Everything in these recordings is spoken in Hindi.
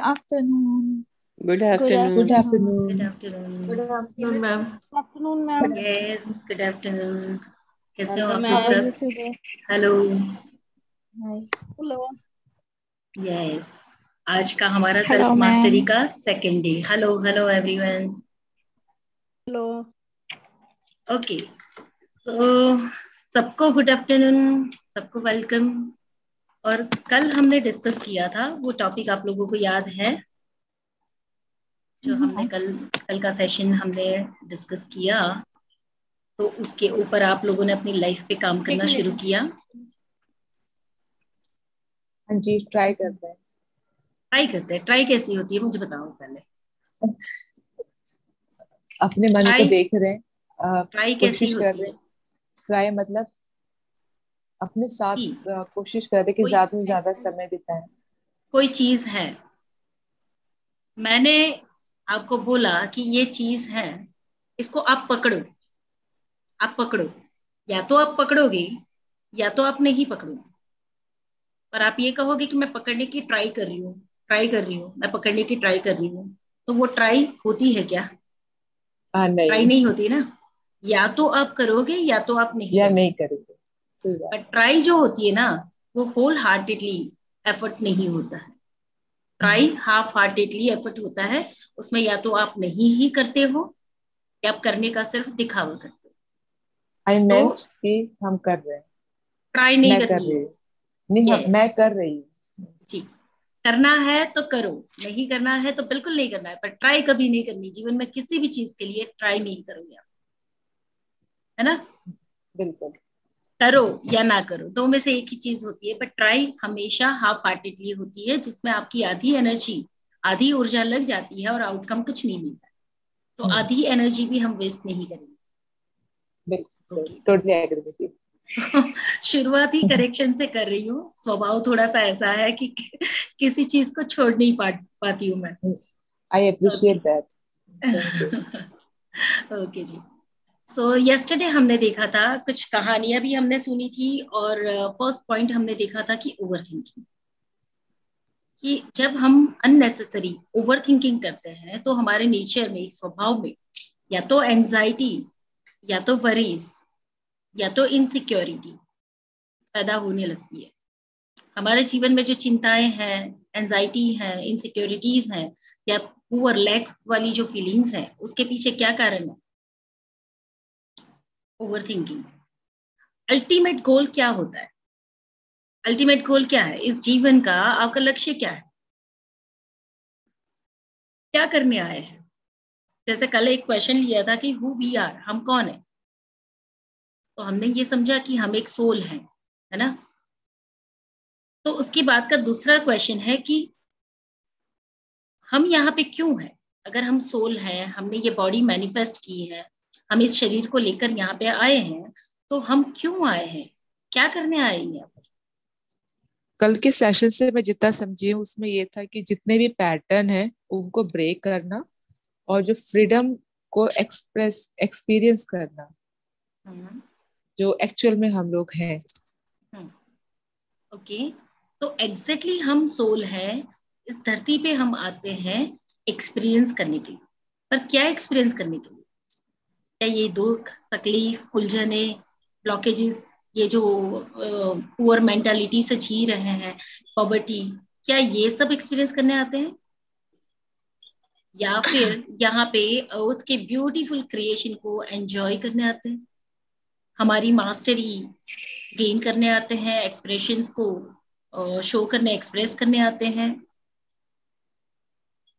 afternoon. Good Good afternoon. Good afternoon. afternoon. Good afternoon, ma'am. Good afternoon, ma'am. Yes, good afternoon. कैसे हो आप Welcome, लोग how are you सब? today? Hello. Hi. Hello. Yes, आज का हमारा Hello, सेल्फ मास्टरी ma'am. का second day. Hello hello everyone. Hello. Okay, so सबको गुड आफ्टरनून, सबको वेलकम. और कल हमने डिस्कस किया था वो टॉपिक, आप लोगों को याद है जो हमने कल का सेशन हमने डिस्कस किया, तो उसके ऊपर आप लोगों ने अपनी लाइफ पे काम करना शुरू किया. हाँ जी, ट्राई करते हैं. ट्राई करते हैं. ट्राई कैसी होती है मुझे बताओ पहले. अपने मन को ट्राई देख रहे हैं, ट्राई कैसी कोशिश कर होती रहे है हैं. ट्राई मतलब अपने साथ कि कोशिश कर रहे हैं कि कोई ज्यादा से ज्यादा समय बिताएं. कोई चीज है, मैंने आपको बोला कि ये चीज है, इसको आप पकड़ो. आप पकड़ो, या तो आप पकड़ोगे या तो आप नहीं पकड़ोगे. पर आप ये कहोगे कि मैं पकड़ने की ट्राई कर रही हूँ, ट्राई कर रही हूँ, मैं पकड़ने की ट्राई कर रही हूँ, तो वो ट्राई होती है क्या? ट्राई नहीं, नहीं होती ना. या तो आप करोगे या तो आप नहीं या करोगे. नहीं करेंगे. सही बात. पर ट्राई जो होती है ना, वो होल हार्टेडली एफर्ट नहीं होता है. ट्राई हाफ हार्टेडली एफर्ट होता है. उसमें या तो आप नहीं ही करते हो या आप करने का सिर्फ दिखावा करते हो. आई तो मेंट कि हम कर रहे हैं. ट्राई नहीं मैं कर करनी रही है. हूँ. नहीं, हम यस, मैं कर रही हूँ. ठीक. करना है तो करो, नहीं करना है तो बिल्कुल नहीं करना है. पर ट्राई कभी नहीं करनी जीवन में. किसी भी चीज के लिए ट्राई नहीं करोगे आप, है ना. बिल्कुल. करो या ना करो, दो में से एक ही चीज होती है. बट ट्राई हमेशा हाफ हार्टेडली होती है, जिसमें आपकी आधी एनर्जी, आधी ऊर्जा लग जाती है और आउटकम कुछ नहीं मिलता. तो आधी एनर्जी भी हम वेस्ट नहीं करेंगे. बिल्कुल सही. Okay. Totally agree with you. शुरुआत ही करेक्शन से कर रही हूँ. स्वभाव थोड़ा सा ऐसा है कि किसी चीज को छोड़ नहीं पाती हूँ मैं. I okay. Appreciate that. Okay जी. सो यस्टरडे हमने देखा था, कुछ कहानियां भी हमने सुनी थी. और फर्स्ट पॉइंट हमने देखा था कि ओवर थिंकिंग, कि जब हम अननेसेसरी ओवर थिंकिंग करते हैं तो हमारे नेचर में, स्वभाव में, या तो एंजाइटी, या तो वरीज, या तो इनसिक्योरिटी पैदा होने लगती है. हमारे जीवन में जो चिंताएं हैं, एंजाइटी है, इनसिक्योरिटीज हैं, या पुअर लैक वाली जो फीलिंग्स हैं, उसके पीछे क्या कारण है? Over thinking. अल्टीमेट गोल क्या होता है? अल्टीमेट गोल क्या है इस जीवन का? आपका लक्ष्य क्या है? क्या करने आए हैं? जैसे कल एक क्वेश्चन लिया था कि हु वी आर, हम कौन है. तो हमने ये समझा कि हम एक सोल हैं, है ना. तो उसके बाद का दूसरा क्वेश्चन है कि हम यहाँ पे क्यों हैं. अगर हम सोल हैं, हमने ये बॉडी मैनिफेस्ट की है, हम इस शरीर को लेकर यहाँ पे आए हैं, तो हम क्यों आए हैं, क्या करने आए हैं यहाँ पर? कल के सेशन से मैं जितना समझी हूँ उसमें ये था कि जितने भी पैटर्न है उनको ब्रेक करना और जो फ्रीडम को एक्सपीरियंस करना हम्म. जो एक्चुअल में हम लोग हैं. ओके. तो एग्जैक्टली हम सोल हैं. इस धरती पे हम आते हैं एक्सपीरियंस करने के लिए. पर क्या एक्सपीरियंस करने के लिए? क्या ये दुख, तकलीफ, उलझने, ब्लॉकेजेस, ये जो पुअर मेंटालिटी से जी रहे हैं, पॉवर्टी, क्या ये सब एक्सपीरियंस करने आते हैं? या फिर यहाँ पे अर्थ के ब्यूटीफुल क्रिएशन को एंजॉय करने आते हैं, हमारी मास्टरी गेन करने आते हैं, एक्सप्रेशंस को शो करने, एक्सप्रेस करने आते हैं?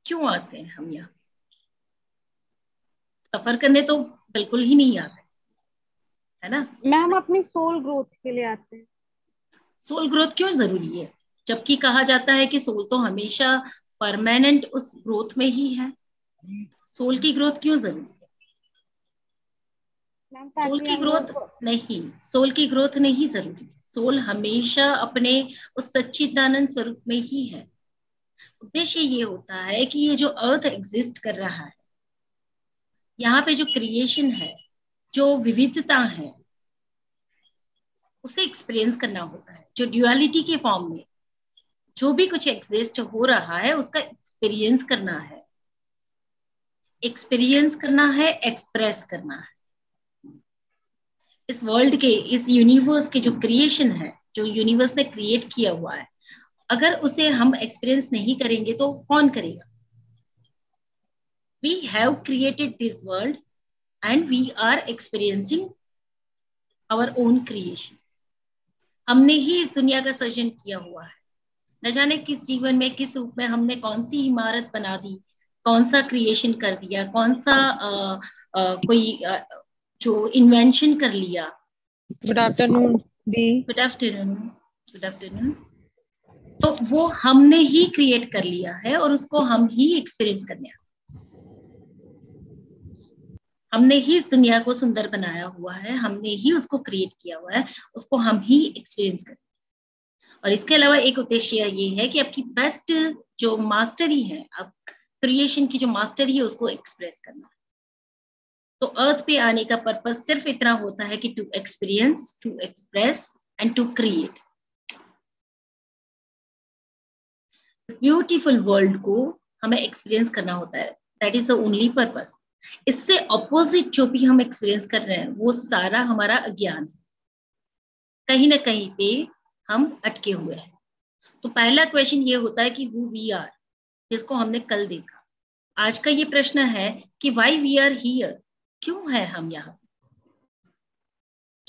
क्यों आते हैं हम यहाँ? सफर करने तो बिल्कुल ही नहीं आते, है ना. मैम अपनी सोल ग्रोथ के लिए आते हैं. सोल ग्रोथ क्यों जरूरी है, जबकि कहा जाता है कि सोल तो हमेशा परमानेंट उस ग्रोथ में ही है. सोल की ग्रोथ क्यों जरूरी है? मैम सोल ताकि की हम ग्रोथ लोग नहीं, सोल की ग्रोथ नहीं जरूरी है. सोल हमेशा अपने उस सच्चिदानंद स्वरूप में ही है. उद्देश्य ये होता है कि ये जो अर्थ एग्जिस्ट कर रहा है, यहाँ पे जो क्रिएशन है, जो विविधता है, उसे एक्सपीरियंस करना होता है. जो ड्युअलिटी के फॉर्म में जो भी कुछ एग्जिस्ट हो रहा है उसका एक्सपीरियंस करना है, एक्सप्रेस करना है। इस वर्ल्ड के, इस यूनिवर्स के जो क्रिएशन है, जो यूनिवर्स ने क्रिएट किया हुआ है, अगर उसे हम एक्सपीरियंस नहीं करेंगे तो कौन करेगा? We have created this world and we are experiencing our own creation. हमने ही इस दुनिया का सृजन किया हुआ है। न जाने किस जीवन में, किस रूप में हमने कौन सी इमारत बना दी, कौन सा क्रिएशन कर दिया, कौन सा कोई जो इन्वेंशन कर लिया। गुड आफ्टरनून दी। Good afternoon. Good afternoon. तो वो हमने ही क्रिएट कर लिया है और उसको हम ही एक्सपीरियंस करने हैं। हमने ही इस दुनिया को सुंदर बनाया हुआ है, हमने ही उसको क्रिएट किया हुआ है, उसको हम ही एक्सपीरियंस करें। और इसके अलावा एक उद्देश्य ये है कि आपकी बेस्ट जो मास्टरी है, आप क्रिएशन की जो मास्टरी है उसको एक्सप्रेस करना है। तो अर्थ पे आने का पर्पस सिर्फ इतना होता है कि to experience, to express and to create. इस ब्यूटीफुल वर्ल्ड को हमें एक्सपीरियंस करना होता है, that is the only purpose. इससे ऑपोजिट जो भी हम एक्सपीरियंस कर रहे हैं वो सारा हमारा अज्ञान है, कहीं ना कहीं पे हम अटके हुए हैं। तो पहला क्वेश्चन ये होता है कि हु वी आर, जिसको हमने कल देखा। आज का ये प्रश्न है कि व्हाई वी आर हियर, क्यों है हम यहाँ।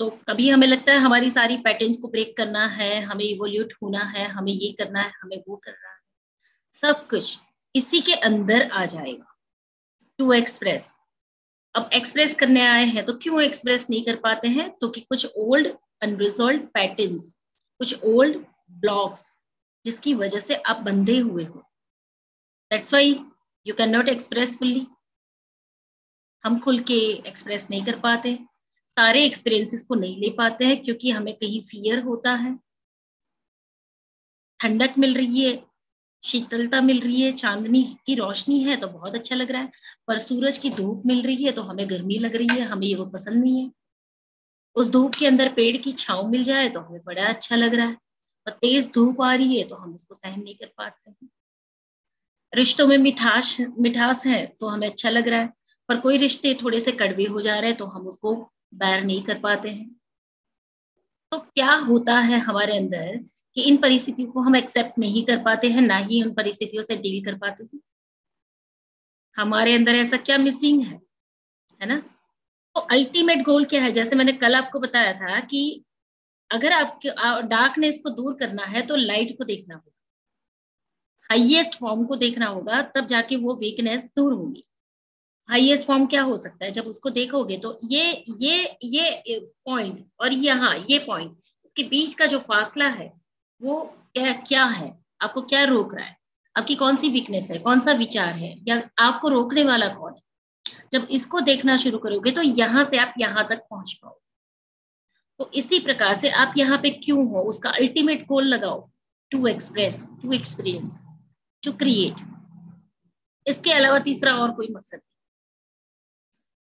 तो कभी हमें लगता है हमारी सारी पैटर्न्स को ब्रेक करना है, हमें इवोल्यूट होना है, हमें ये करना है, हमें वो करना है। सब कुछ इसी के अंदर आ जाएगा, टू एक्सप्रेस। अब एक्सप्रेस करने आए हैं तो क्यों एक्सप्रेस नहीं कर पाते हैं? तो कि कुछ ओल्ड अनरिजॉल्व पैटर्न्स, कुछ ओल्ड ब्लॉक्स जिसकी वजह से आप बंधे हुए हो। That's why you can not express fully. हम खुल के एक्सप्रेस नहीं कर पाते, सारे एक्सपीरियंसेस को नहीं ले पाते हैं, क्योंकि हमें कहीं फियर होता है। ठंडक मिल रही है, शीतलता मिल रही है, चांदनी की रोशनी है तो बहुत अच्छा लग रहा है, पर सूरज की धूप मिल रही है तो हमें गर्मी लग रही है, हमें ये वो पसंद नहीं है। उस धूप के अंदर पेड़ की छांव मिल जाए तो हमें बड़ा अच्छा लग रहा है, और तेज धूप आ रही है तो हम उसको सहन नहीं कर पाते हैं। रिश्तों में मिठास मिठास है तो हमें अच्छा लग रहा है, पर कोई रिश्ते थोड़े से कड़वे हो जा रहे हैं तो हम उसको बैर नहीं कर पाते हैं। तो क्या होता है हमारे अंदर कि इन परिस्थितियों को हम एक्सेप्ट नहीं कर पाते हैं, ना ही उन परिस्थितियों से डील कर पाते हैं। हमारे अंदर ऐसा क्या मिसिंग है ना? तो अल्टीमेट गोल क्या है? जैसे मैंने कल आपको बताया था कि अगर आपके डार्कनेस को दूर करना है तो लाइट को देखना होगा, हाईएस्ट फॉर्म को देखना होगा, तब जाके वो वीकनेस दूर होगी। हाईएस्ट फॉर्म क्या हो सकता है? जब उसको देखोगे तो ये पॉइंट और यहाँ ये पॉइंट, इसके बीच का जो फासला है वो क्या क्या है? आपको क्या रोक रहा है? आपकी कौन सी वीकनेस है, कौन सा विचार है, या आपको रोकने वाला कौन है? जब इसको देखना शुरू करोगे तो यहाँ से आप यहाँ तक पहुंच पाओगे। तो इसी प्रकार से आप यहाँ पे क्यों हो, उसका अल्टीमेट गोल लगाओ, to express, to experience, to create. इसके अलावा तीसरा और कोई मकसद नहीं।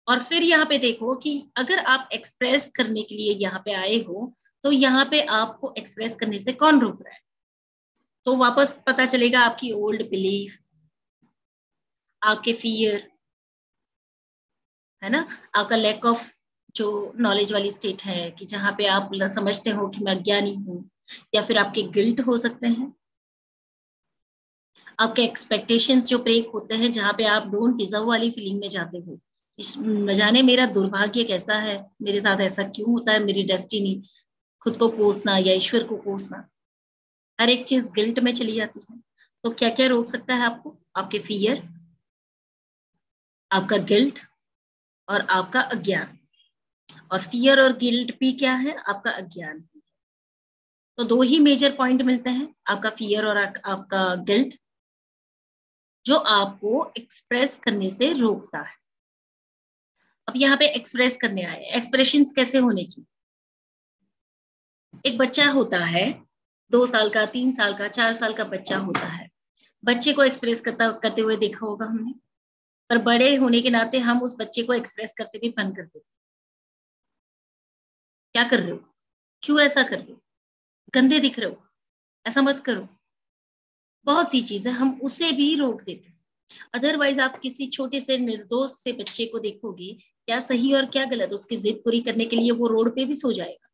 और फिर यहाँ पे देखो कि अगर आप एक्सप्रेस करने के लिए यहाँ पे आए हो तो यहाँ पे आपको एक्सप्रेस करने से कौन रोक रहा है? तो वापस पता चलेगा आपकी ओल्ड बिलीफ, आपके फियर, है ना, आपका लैक ऑफ जो नॉलेज वाली स्टेट है, कि जहाँ पे आप समझते हो कि मैं अज्ञानी हूँ, या फिर आपके गिल्ट हो सकते हैं, आपके एक्सपेक्टेशंस जो ब्रेक होते हैं, जहाँ पे आप डोंट डिजर्व वाली फीलिंग में जाते हो, न जाने मेरा दुर्भाग्य कैसा है, मेरे साथ ऐसा क्यों होता है, मेरी डेस्टिनी, खुद को कोसना या ईश्वर को कोसना, हर एक चीज गिल्ट में चली जाती है। तो क्या क्या रोक सकता है आपको? आपके फियर, आपका गिल्ट और आपका अज्ञान। और फियर और गिल्ट भी क्या है? आपका अज्ञान। तो दो ही मेजर पॉइंट मिलते हैं, आपका फियर और आपका गिल्ट, जो आपको एक्सप्रेस करने से रोकता है। अब यहाँ पे एक्सप्रेस करने आए, एक्सप्रेशंस कैसे होने चाहिए? एक बच्चा होता है, 2 साल का, 3 साल का, 4 साल का बच्चा होता है, बच्चे को एक्सप्रेस करते हुए देखा होगा हमने, पर बड़े होने के नाते हम उस बच्चे को एक्सप्रेस करते भी बंद कर देते। क्या कर रहे हो? क्यों ऐसा कर रहे हो? गंदे दिख रहे हो, ऐसा मत करो। बहुत सी चीजें हम उसे भी रोक देते हैं। अदरवाइज आप किसी छोटे से निर्दोष से बच्चे को देखोगे, क्या सही और क्या गलत, उसकी जिद पूरी करने के लिए वो रोड पे भी सो जाएगा।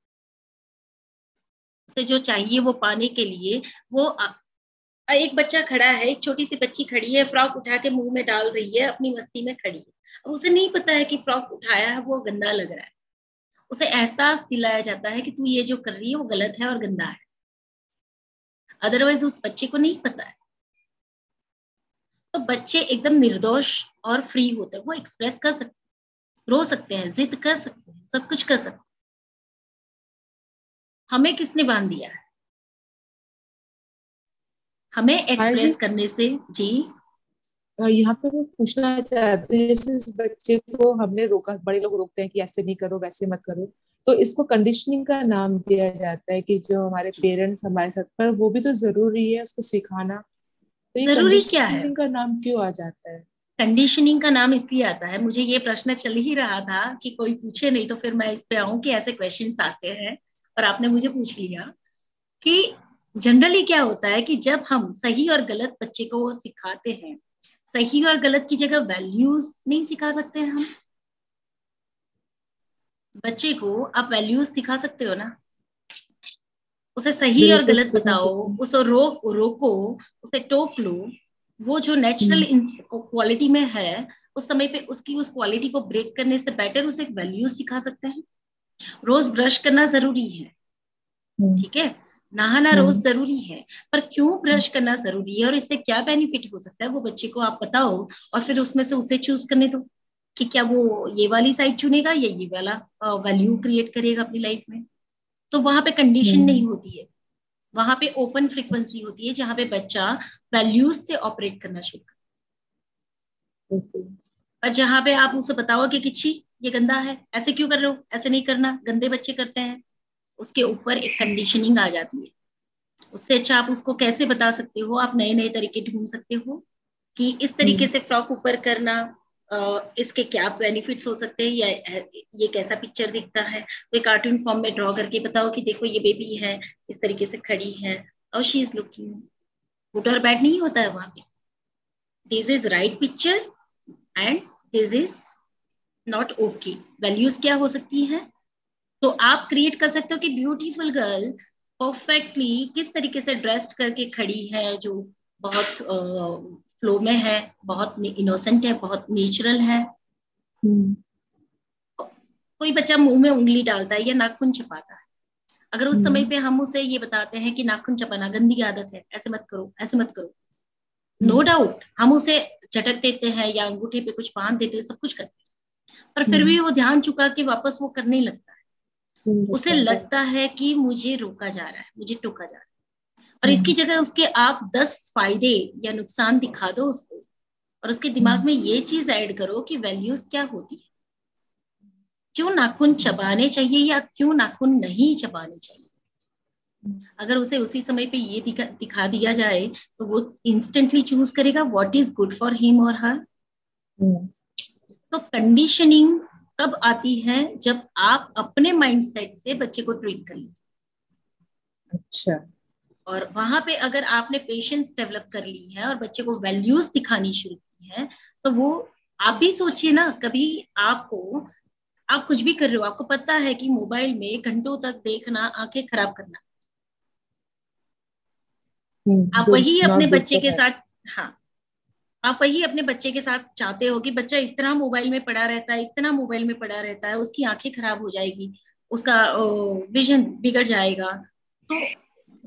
उसे जो चाहिए वो पाने के लिए वो एक बच्चा खड़ा है, एक छोटी सी बच्ची खड़ी है, फ्रॉक उठा के मुंह में डाल रही है, अपनी मस्ती में खड़ी है। अब उसे नहीं पता है कि फ्रॉक उठाया है वो गंदा लग रहा है। उसे एहसास दिलाया जाता है कि तू ये जो कर रही है वो गलत है और गंदा है। अदरवाइज उस बच्चे को नहीं पता है। तो बच्चे एकदम निर्दोष और फ्री होते हैं, वो एक्सप्रेस कर सकते हैं, रो सकते हैं, जिद कर सकते हैं, सब कुछ कर सकते हैं। हमें किसने बांध दिया है? हमें एक्सप्रेस करने से। जी यहाँ पे मैं पूछना चाहती हूँ, जैसे इस बच्चे को हमने रोका, बड़े लोग रोकते हैं कि ऐसे नहीं करो वैसे मत करो, तो इसको कंडीशनिंग का नाम दिया जाता है कि जो हमारे पेरेंट्स हमारे साथ, पर वो भी तो जरूरी है उसको सिखाना, तो ये जरूरी क्या है? कंडीशनिंग का नाम क्यों आ जाता है? कंडीशनिंग का नाम इसलिए आता है, मुझे ये प्रश्न चल ही रहा था कि कोई पूछे नहीं तो फिर मैं इस पे आऊं कि ऐसे क्वेश्चंस आते हैं, और आपने मुझे पूछ लिया कि जनरली क्या होता है कि जब हम सही और गलत बच्चे को वो सिखाते हैं, सही और गलत की जगह वैल्यूज नहीं सिखा सकते हैं हम। बच्चे को आप वैल्यूज सिखा सकते हो ना, उसे सही और बिल्कुल गलत सिखा बताओ, सकते हैं। उसे रोको, उसे टोक लो। वो जो नेचुरल हम्म। क्वालिटी में है, उस समय पे उसकी उस क्वालिटी को ब्रेक करने से बेटर उसे एक वैल्यूज सिखा सकते हैं। रोज ब्रश करना जरूरी है, हम्म। ठीक है, नहाना रोज हम्म। जरूरी है, पर क्यों ब्रश करना जरूरी है और इससे क्या बेनिफिट हो सकता है वो बच्चे को आप बताओ, और फिर उसमें से उसे चूज करने दो कि क्या वो ये वाली साइड चुनेगा या ये वाला वैल्यू क्रिएट करेगा अपनी लाइफ में। तो वहां पे कंडीशन नहीं हम्म। होती है, वहां पे ओपन फ्रीक्वेंसी होती है जहां पे बच्चा वैल्यूज से ऑपरेट करना शुरू कर। ओके। और जहां पे आप उसे बताओ कि छी ये गंदा है, ऐसे क्यों कर रहे हो, ऐसे नहीं करना, गंदे बच्चे करते हैं, उसके ऊपर एक कंडीशनिंग आ जाती है। उससे अच्छा आप उसको कैसे बता सकते हो, आप नए नए तरीके ढूंढ सकते हो कि इस तरीके हम्म। से फ्रॉक ऊपर करना, इसके क्या बेनिफिट्स हो सकते हैं, या ये कैसा पिक्चर दिखता है, कोई कार्टून फॉर्म में ड्रॉ करके बताओ कि देखो ये बेबी है, इस तरीके से खड़ी है और शी इज लुकिंग। गुड और बैड नहीं होता है वहां पे, this is right picture and this is not okay. Values क्या हो सकती है, तो आप क्रिएट कर सकते हो कि ब्यूटीफुल गर्ल परफेक्टली किस तरीके से ड्रेस्ड करके खड़ी है, जो बहुत फ्लो में है, बहुत इनोसेंट है, बहुत नेचुरल है। हम्म। कोई बच्चा मुंह में उंगली डालता है या नाखून छपाता है, अगर उस समय हम्म। पे हम उसे ये बताते हैं कि नाखून छपाना गंदी आदत है, ऐसे मत करो, ऐसे मत करो, नो हम्म। डाउट हम उसे झटक देते हैं या अंगूठे पे कुछ बांध देते हैं, सब कुछ करते हैं, पर फिर हम्म। भी वो ध्यान चुका के वापस वो करने लगता है। उसे बता रहे हैं। लगता है कि मुझे रोका जा रहा है, मुझे टोका जा रहा है, और इसकी हम्म। जगह उसके आप 10 फायदे या नुकसान दिखा दो उसको, और उसके दिमाग हम्म। में ये चीज ऐड करो कि वैल्यूज क्या होती है, क्यों नाखून चबाने चाहिए या क्यों नाखून नहीं चबाने चाहिए। अगर उसे उसी समय पे ये दिखा दिया जाए तो वो इंस्टेंटली चूज करेगा what is good for him और हर। हम्म। तो कंडीशनिंग तब आती है जब आप अपने माइंडसेट से बच्चे को ट्रीट कर लीजिए, अच्छा। और वहां पे अगर आपने पेशेंस डेवलप कर ली है और बच्चे को वैल्यूज दिखानी शुरू की है, तो वो, आप भी सोचिए ना, कभी आपको, आप कुछ भी कर रहे हो, आपको पता है कि मोबाइल में घंटों तक देखना आंखें खराब करना, आप गुड, वही अपने नॉट गुड बच्चे फॉर के हेल्थ। साथ, हाँ, आप वही अपने बच्चे के साथ चाहते हो कि बच्चा इतना मोबाइल में पड़ा रहता है, इतना मोबाइल में पड़ा रहता है, उसकी आंखें खराब हो जाएगी, उसका विजन बिगड़ जाएगा, तो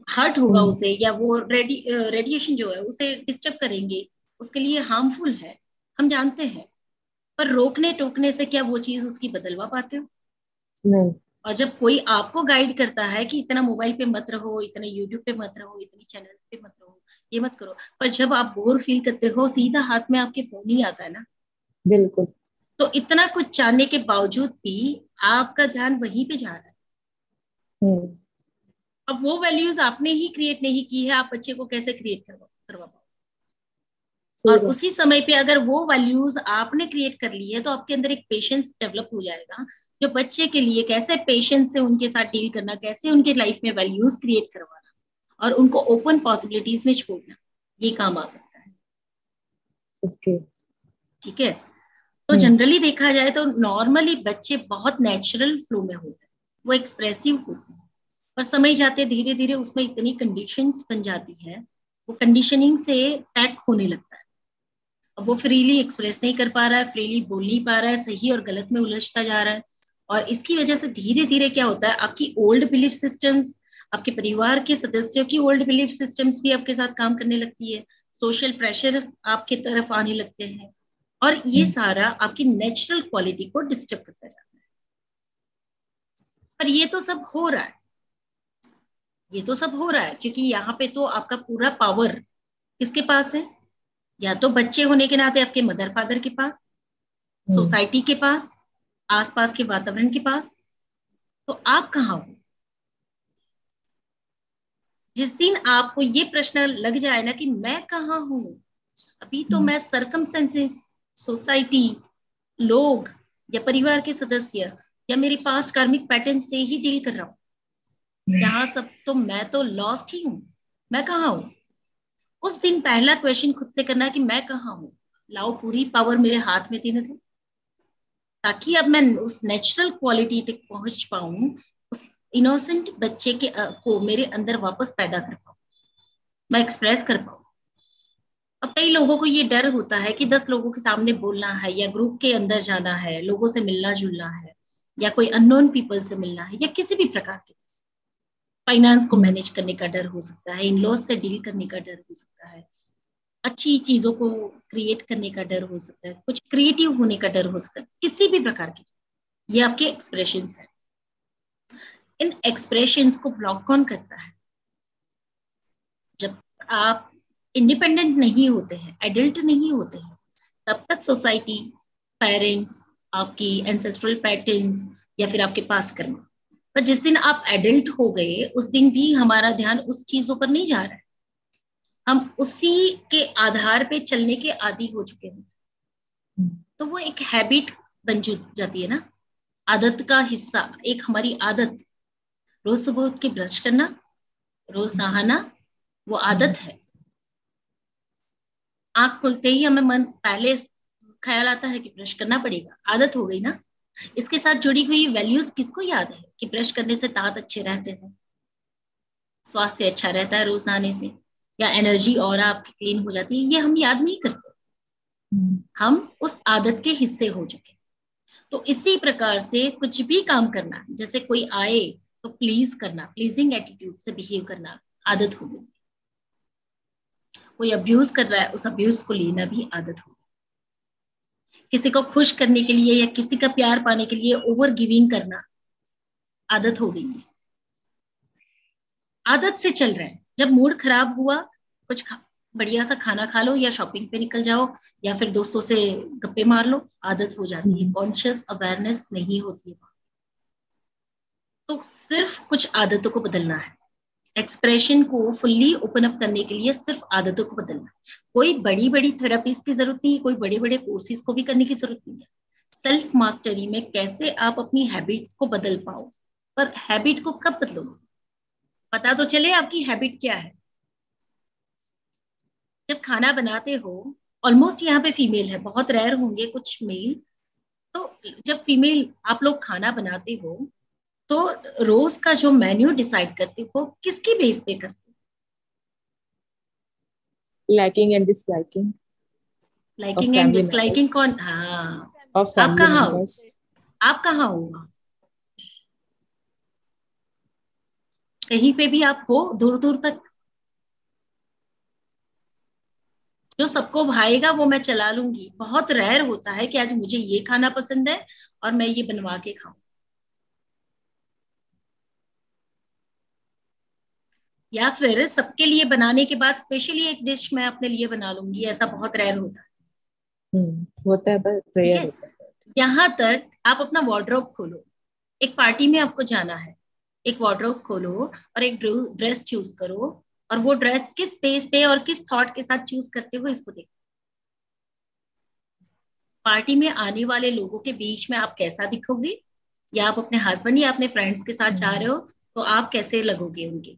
हर्ट होगा हम्म। उसे, या वो रेडिएशन जो है उसे डिस्टर्ब करेंगे, उसके लिए हार्मफुल है, हम जानते हैं। पर रोकने टोकने से क्या वो चीज उसकी बदलवा पाते हो? नहीं। और जब कोई आपको गाइड करता है कि इतना मोबाइल पे मत रहो, इतने यूट्यूब पे मत रहो, इतनी चैनल्स पे मत रहो, ये मत करो, पर जब आप बोर फील करते हो सीधा हाथ में आपके फोन ही आता है ना, बिल्कुल। तो इतना कुछ जानने के बावजूद भी आपका ध्यान वहीं पे जा रहा है। हम्म। अब वो वैल्यूज आपने ही क्रिएट नहीं की है, आप बच्चे को कैसे क्रिएट करवा पाओ? सही और बात। उसी समय पे अगर वो वैल्यूज आपने क्रिएट कर ली है तो आपके अंदर एक पेशेंस डेवलप हो जाएगा, जो बच्चे के लिए कैसे पेशेंस से उनके साथ डील करना, कैसे उनके लाइफ में वैल्यूज क्रिएट करवाना और उनको ओपन पॉसिबिलिटीज में छोड़ना। ये काम आ सकता है। ओके। ठीक है, तो जनरली देखा जाए तो नॉर्मली बच्चे बहुत नेचुरल फ्लो में होते हैं, वो एक्सप्रेसिव होते हैं, और समय जाते धीरे धीरे उसमें इतनी कंडीशंस बन जाती है, वो कंडीशनिंग से पैक होने लगता है। अब वो फ्रीली एक्सप्रेस नहीं कर पा रहा है, फ्रीली बोल नहीं पा रहा है, सही और गलत में उलझता जा रहा है। और इसकी वजह से धीरे धीरे क्या होता है, आपकी ओल्ड बिलीफ सिस्टम्स, आपके परिवार के सदस्यों की ओल्ड बिलीफ सिस्टम्स भी आपके साथ काम करने लगती है, सोशल प्रेशर आपके तरफ आने लगते हैं, और ये सारा आपकी नेचुरल क्वालिटी को डिस्टर्ब करता जाता है। पर ये तो सब हो रहा है, ये तो सब हो रहा है क्योंकि यहाँ पे तो आपका पूरा पावर किसके पास है? या तो बच्चे होने के नाते आपके मदर फादर के पास, सोसाइटी के पास, आसपास के वातावरण के पास। तो आप कहाँ हो? जिस दिन आपको ये प्रश्न लग जाए ना कि मैं कहाँ हूं, अभी तो मैं सरकमस्टेंसेस, सोसाइटी, लोग या परिवार के सदस्य या मेरे पास कार्मिक पैटर्न से ही डील कर रहा हूँ, यहाँ सब तो मैं तो लॉस्ट ही हूँ, मैं कहाँ हूँ? उस दिन पहला क्वेश्चन खुद से करना है कि मैं कहाँ हूँ। लाओ पूरी पावर मेरे हाथ में देने दो, ताकि अब मैं उस नेचुरल क्वालिटी तक पहुंच पाऊं, उस इनोसेंट बच्चे के को मेरे अंदर वापस पैदा कर पाऊं, मैं एक्सप्रेस कर पाऊं। अब कई लोगों को ये डर होता है कि 10 लोगों के सामने बोलना है, या ग्रुप के अंदर जाना है, लोगों से मिलना जुलना है, या कोई अननोन पीपल से मिलना है, या किसी भी प्रकार के फाइनेंस को मैनेज करने का डर हो सकता है, इन लॉस से डील करने का डर हो सकता है, अच्छी चीजों को क्रिएट करने का डर हो सकता है, कुछ क्रिएटिव होने का डर हो सकता है, किसी भी प्रकार के। ये आपके एक्सप्रेशंस हैं। इन एक्सप्रेशंस को ब्लॉक कौन करता है? जब आप इंडिपेंडेंट नहीं होते हैं, एडल्ट नहीं होते हैं, तब तक सोसाइटी, पेरेंट्स, आपकी एंसेस्ट्रल पैटर्न्स, या फिर आपके पास कर्म। पर जिस दिन आप एडल्ट हो गए, उस दिन भी हमारा ध्यान उस चीजों पर नहीं जा रहा है, हम उसी के आधार पे चलने के आदी हो चुके हैं। तो वो एक हैबिट बन जाती है ना, आदत का हिस्सा, एक हमारी आदत, रोज सुबह उठ के ब्रश करना, रोज नहाना, वो आदत है। आंख खुलते ही हमें मन पहले ख्याल आता है कि ब्रश करना पड़ेगा, आदत हो गई ना। इसके साथ जुड़ी हुई वैल्यूज किसको याद है कि ब्रश करने से दांत अच्छे रहते हैं, स्वास्थ्य अच्छा रहता है रोज नहाने से, या एनर्जी और आपकी क्लीन हो जाती है, ये हम याद नहीं करते, हम उस आदत के हिस्से हो चुके। तो इसी प्रकार से कुछ भी काम करना, जैसे कोई आए तो प्लीज करना, प्लीजिंग एटीट्यूड से बिहेव करना आदत हो गई। कोई अब्यूज कर रहा है, उस अब्यूज को लेना भी आदत हो गई। किसी को खुश करने के लिए या किसी का प्यार पाने के लिए ओवर गिविंग करना आदत हो गई है, आदत से चल रहे हैं। जब मूड खराब हुआ, कुछ बढ़िया सा खाना खा लो, या शॉपिंग पे निकल जाओ, या फिर दोस्तों से गप्पे मार लो, आदत हो जाती है, कॉन्शियस अवेयरनेस नहीं होती है। तो सिर्फ कुछ आदतों को बदलना है, एक्सप्रेशन को फुल्ली ओपन अप करने के लिए सिर्फ आदतों को बदलना है। कोई बड़ी बड़ी थेरेपीज की जरूरत नहीं है, कोई बड़े बड़े कोर्सेज को भी करने की जरूरत नहीं है। सेल्फ मास्टरी में कैसे आप अपनी हैबिट्स को बदल पाओ, पर हैबिट को कब बदलोगे? पता तो चले आपकी हैबिट क्या है। जब खाना बनाते हो, ऑलमोस्ट यहाँ पे फीमेल है, बहुत रेयर होंगे कुछ मेल, तो जब फीमेल आप लोग खाना बनाते हो, तो रोज का जो मेन्यू डिसाइड करते हो किसकी बेस पे करते हो? Liking and disliking liking and disliking कौन? हाँ, ऑफ आप फैमिली कहाँ हो? मेंबर्स। आप कहाँ हो? कहीं पे भी आप हो, दूर दूर तक जो सबको भाएगा वो मैं चला लूंगी। बहुत रेयर होता है कि आज मुझे ये खाना पसंद है और मैं ये बनवा के खाऊं, या फिर सबके लिए बनाने के बाद स्पेशली एक डिश मैं अपने लिए बना लूंगी, ऐसा बहुत रेयर होता है। होता है, पर ठीक रेयर है, होता है। यहाँ तक आप अपना वार्डरोब खोलो, एक पार्टी में आपको जाना है, एक वार्डरोब खोलो और एक ड्रेस चूज करो, और वो ड्रेस किस बेस पे और किस थॉट के साथ चूज करते हो इसको देखो। पार्टी में आने वाले लोगों के बीच में आप कैसा दिखोगे, या आप अपने हस्बैंड या अपने फ्रेंड्स के साथ जा रहे हो तो आप कैसे लगोगे उनके।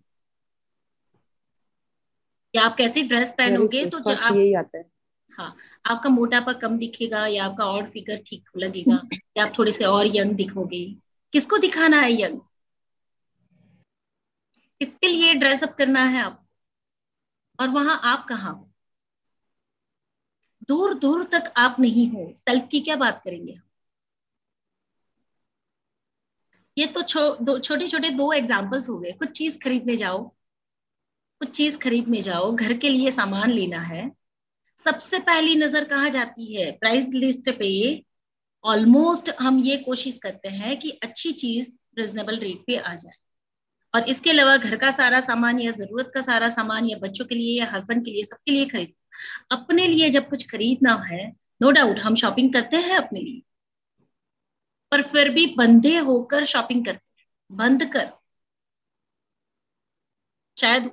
या आप कैसी ड्रेस वेरी पहनोगे ट्रू, तो जो फर्स्ट आप, यही आता है। हाँ, आपका मोटापा कम दिखेगा या आपका और फिगर ठीक लगेगा या आप थोड़े से और यंग दिखोगे। किसको दिखाना है यंग? किसके लिए ड्रेसअप करना है आप? और वहां आप कहाँ हो? दूर दूर तक आप नहीं हो, सेल्फ की क्या बात करेंगे? ये तो छोटे छोटे दो एग्जाम्पल्स हो गए। कुछ चीज खरीदने जाओ, घर के लिए सामान लेना है, सबसे पहली नजर कहाँ जाती है? प्राइस लिस्ट पे। ऑलमोस्ट हम ये कोशिश करते हैं कि अच्छी चीज रिजनेबल रेट पे आ जाए, और इसके अलावा घर का सारा सामान या जरूरत का सारा सामान या बच्चों के लिए या हस्बैंड के लिए, सबके लिए खरीद। अपने लिए जब कुछ खरीदना है, नो डाउट हम शॉपिंग करते हैं अपने लिए, पर फिर भी बंधे होकर शॉपिंग करते हैं, बंद कर। शायद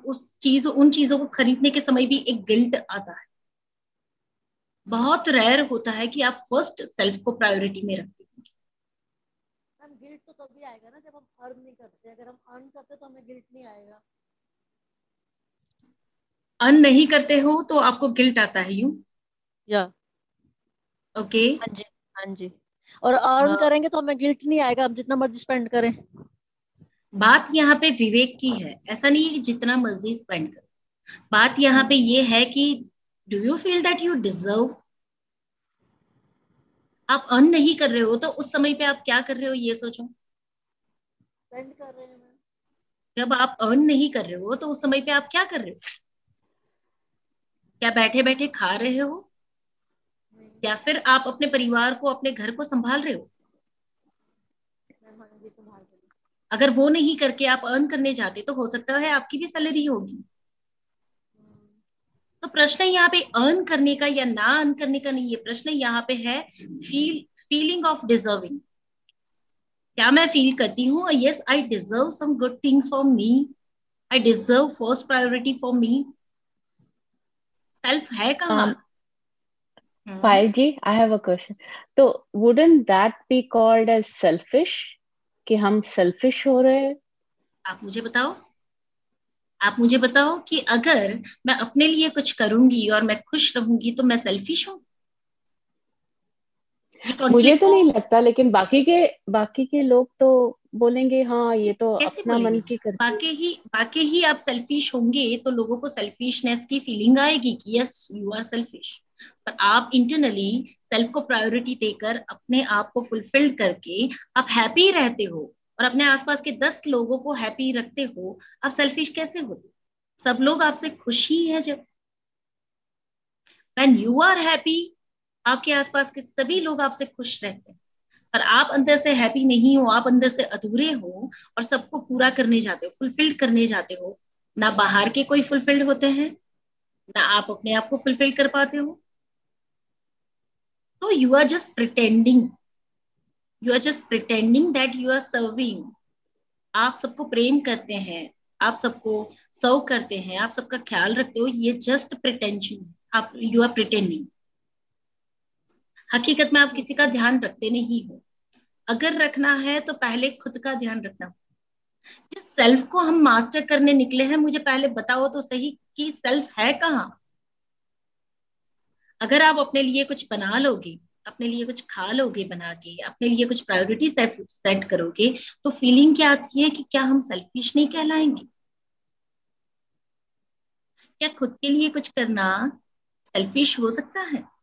उन चीजों को खरीदने के समय भी एक गिल्ट आता है। बहुत रेयर होता है कि आप फर्स्ट सेल्फ को प्रायोरिटी में रखते हैं। मैम गिल्ट तो तभी आएगा ना जब हम अर्न नहीं करते। अगर हम अर्न करते तो हमें गिल्ट नहीं आएगा। अर्न नहीं करते हो तो आपको गिल्ट आता है, यूं? या ओके। हाँ जी, हाँ जी। और अर्न करेंगे तो हमें गिल्ट नहीं आएगा, हम जितना मर्जी स्पेंड करें। बात यहाँ पे विवेक की है, ऐसा नहीं है कि जितना मर्जी स्पेंड करो। बात यहाँ पे ये है कि do you feel that you deserve? आप अर्न नहीं कर रहे हो तो उस समय पे आप क्या कर रहे हो ये सोचो। स्पेंड कर रहे हैं मैम। जब आप अर्न नहीं कर रहे हो तो उस समय पे आप क्या कर रहे हो? क्या बैठे बैठे खा रहे हो, या फिर आप अपने परिवार को, अपने घर को संभाल रहे हो? मैम हाँ जी, संभाल रहे हैं। अगर वो नहीं करके आप अर्न करने जाते तो हो सकता है आपकी भी सैलरी होगी। तो प्रश्न यहाँ पे अर्न करने का या ना अर्न करने का नहीं है, प्रश्न यहाँ पे है फीलिंग ऑफ डिजर्विंग। क्या मैं फील करती हूँ yes I deserve some good things for me, I deserve first priority for me? Self है कहाँ? Payal ji, I have a question. तो wouldn't that be called as selfish, कि हम सेल्फिश हो रहे हैं? आप मुझे बताओ कि अगर मैं अपने लिए कुछ करूंगी और मैं खुश रहूंगी तो मैं सेल्फिश हूँ? ये मुझे कॉन्फ्लिक्ट तो को नहीं लगता, लेकिन बाकी के लोग तो बोलेंगे हाँ ये तो कैसे अपना बोलेंगे? मन की करती है। बाकी ही आप सेल्फिश होंगे तो लोगों को सेल्फिशनेस की फीलिंग आएगी कि यस यू आर सेल्फिश। पर आप इंटरनली सेल्फ को प्रायोरिटी देकर अपने आप को फुलफिल्ड करके आप हैप्पी रहते हो और अपने आसपास के 10 लोगों को हैप्पी रखते हो, आप सेल्फिश कैसे होते? सब लोग आपसे खुश ही है जब। व्हेन यू आर हैप्पी, आपके आसपास के सभी लोग आपसे खुश रहते हैं। पर आप अंदर से हैप्पी नहीं हो, आप अंदर से अधूरे हो और सबको पूरा करने जाते हो, फुलफिल्ड करने जाते हो। ना बाहर के कोई फुलफिल्ड होते हैं, ना आप अपने आप को फुलफिल कर पाते हो। तो you are just pretending, that you are serving. आप सबको प्रेम करते हैं, आप सबको सर्व करते हैं, आप सबका ख्याल रखते हो, ये जस्ट प्रिटेंशन है। आप यू आर प्रिटेंडिंग। हकीकत में आप किसी का ध्यान रखते नहीं हो। अगर रखना है तो पहले खुद का ध्यान रखना। जिस सेल्फ को हम मास्टर करने निकले हैं, मुझे पहले बताओ तो सही कि सेल्फ है कहाँ? अगर आप अपने लिए कुछ बना लोगे, अपने लिए कुछ खा लोगे बना के, अपने लिए कुछ प्रायोरिटी सेट करोगे, तो फीलिंग क्या आती है कि क्या हम सेल्फिश नहीं कहलाएंगे? क्या खुद के लिए कुछ करना सेल्फिश हो सकता है?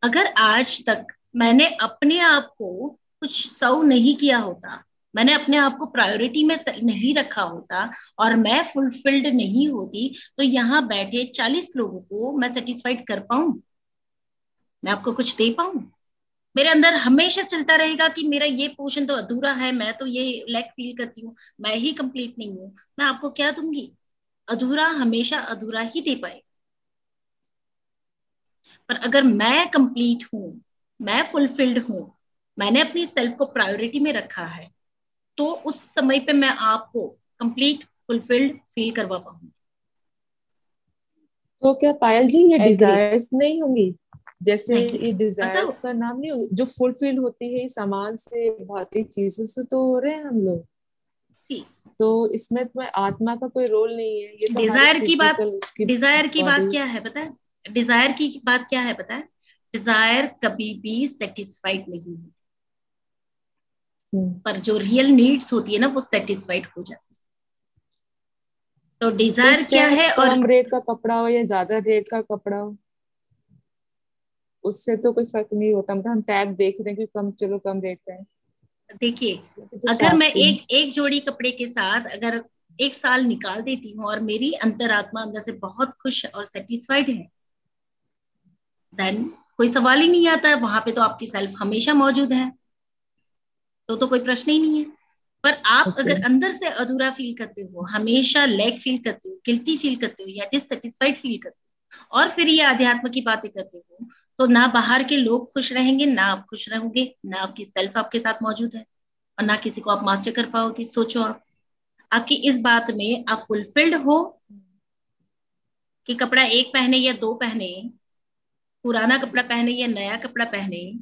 अगर आज तक मैंने अपने आप को कुछ सर्व नहीं किया होता, मैंने अपने आप को प्रायोरिटी में नहीं रखा होता और मैं फुलफिल्ड नहीं होती, तो यहाँ बैठे 40 लोगों को मैं सेटिस्फाइड कर पाऊं? मैं आपको कुछ दे पाऊं? मेरे अंदर हमेशा चलता रहेगा कि मेरा ये पोर्शन तो अधूरा है, मैं तो ये लैक फील करती हूँ, मैं ही कंप्लीट नहीं हूँ। मैं आपको क्या दूंगी? अधूरा हमेशा अधूरा ही दे पाए। पर अगर मैं कंप्लीट हूं, मैं फुलफिल्ड हूं, मैंने अपनी सेल्फ को प्रायोरिटी में रखा है, तो उस समय पे मैं आपको कंप्लीट फुलफिल्ड फील करवा पाऊंगी। तो क्या पायल जी ये Agree. डिजायर्स नहीं होंगी? जैसे नहीं, ये डिजायर्स बताओ। का नाम नहीं, जो फुलफिल होती है सामान से, भौतिक चीजों से तो हो रहे हैं हम लोग। सी तो इसमें तुम्हें आत्मा का कोई रोल नहीं है, ये तो हमारे डिजायर की बात, फिजिकल उसकी डिजायर की बात बॉडी। क्या है पता है? डिजायर की बात क्या है पता है? डिजायर कभी भी सेटिस्फाइड नहीं होती, पर जो रियल नीड्स होती है ना वो सेटिस्फाइड हो जाती है। तो तो डिजायर क्या चाहे है? और कम रेट का कपड़ा हो या ज्यादा रेट का कपड़ा हो, उससे तो कोई फर्क नहीं होता। मतलब हम टैग देख रहे हैं कि कम, चलो कम रेट का है, देखिए, जस्ट अगर मैं आस्किंग। एक जोड़ी कपड़े के साथ अगर एक साल निकाल देती हूँ और मेरी अंतरात्मा अंदर से बहुत खुश और सेटिस्फाइड है, देन कोई सवाल ही नहीं आता है, वहां पे तो आपकी सेल्फ हमेशा मौजूद है, तो कोई प्रश्न ही नहीं है। पर आप ओके। अगर अंदर से अधूरा फील करते हो, हमेशा लैक फील करते हो, गिल्टी फील करते हो या डिससेटिस्फाइड फील करते हो, और फिर ये अध्यात्म की बातें करते हो, तो ना बाहर के लोग खुश रहेंगे, ना आप खुश रहोगे, ना आपकी सेल्फ आपके साथ मौजूद है, और ना किसी को आप मास्टर कर पाओगे। सोचो आप, आपकी इस बात में आप फुलफिल्ड हो कि कपड़ा एक पहने या दो पहने, पुराना कपड़ा पहने या नया कपड़ा पहने,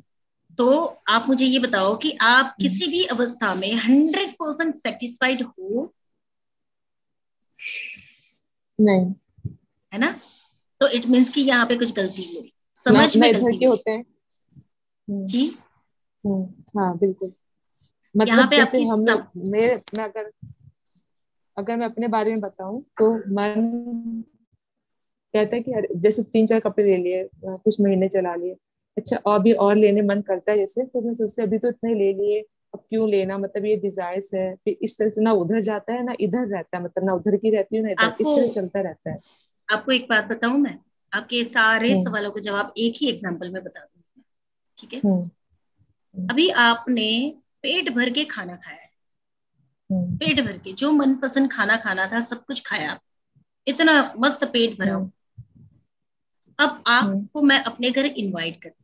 तो आप मुझे ये बताओ कि आप किसी भी अवस्था में 100% सेटिस्फाइड हो? नहीं, है ना? तो इट मीन्स कि यहाँ पे कुछ गलती हुई, ना समझ ना में इधर गलती के हुई। होते हैं। जी, हाँ बिल्कुल। यहाँ मतलब पे जैसे आपकी हम सब, लोग, मैं अगर अगर मैं अपने बारे में बताऊं तो मन कहता है कि जैसे 3-4 कपड़े ले लिए, कुछ महीने चला लिए, अच्छा और भी और लेने मन करता है, जैसे तो मैं सोचती अभी तो इतने ले लिए, अब क्यों लेना, मतलब ये डिजायर्स है, फिर इस तरह से ना उधर जाता है ना इधर रहता है, मतलब ना उधर की रहती हूँ ना इधर, आपको इस तरह चलता रहता है। आपको एक बात बताऊं, मैं आपके सारे हम्म। सवालों का जवाब एक ही एग्जाम्पल में बता दूंगी, ठीक है? हम्म। हम्म। अभी आपने पेट भर के खाना खाया है, हम्म। पेट भर के जो मनपसंद खाना खाना था सब कुछ खाया, इतना मस्त पेट भरा हो। हम्म। अब हम्म। आपको मैं अपने घर इनवाइट करती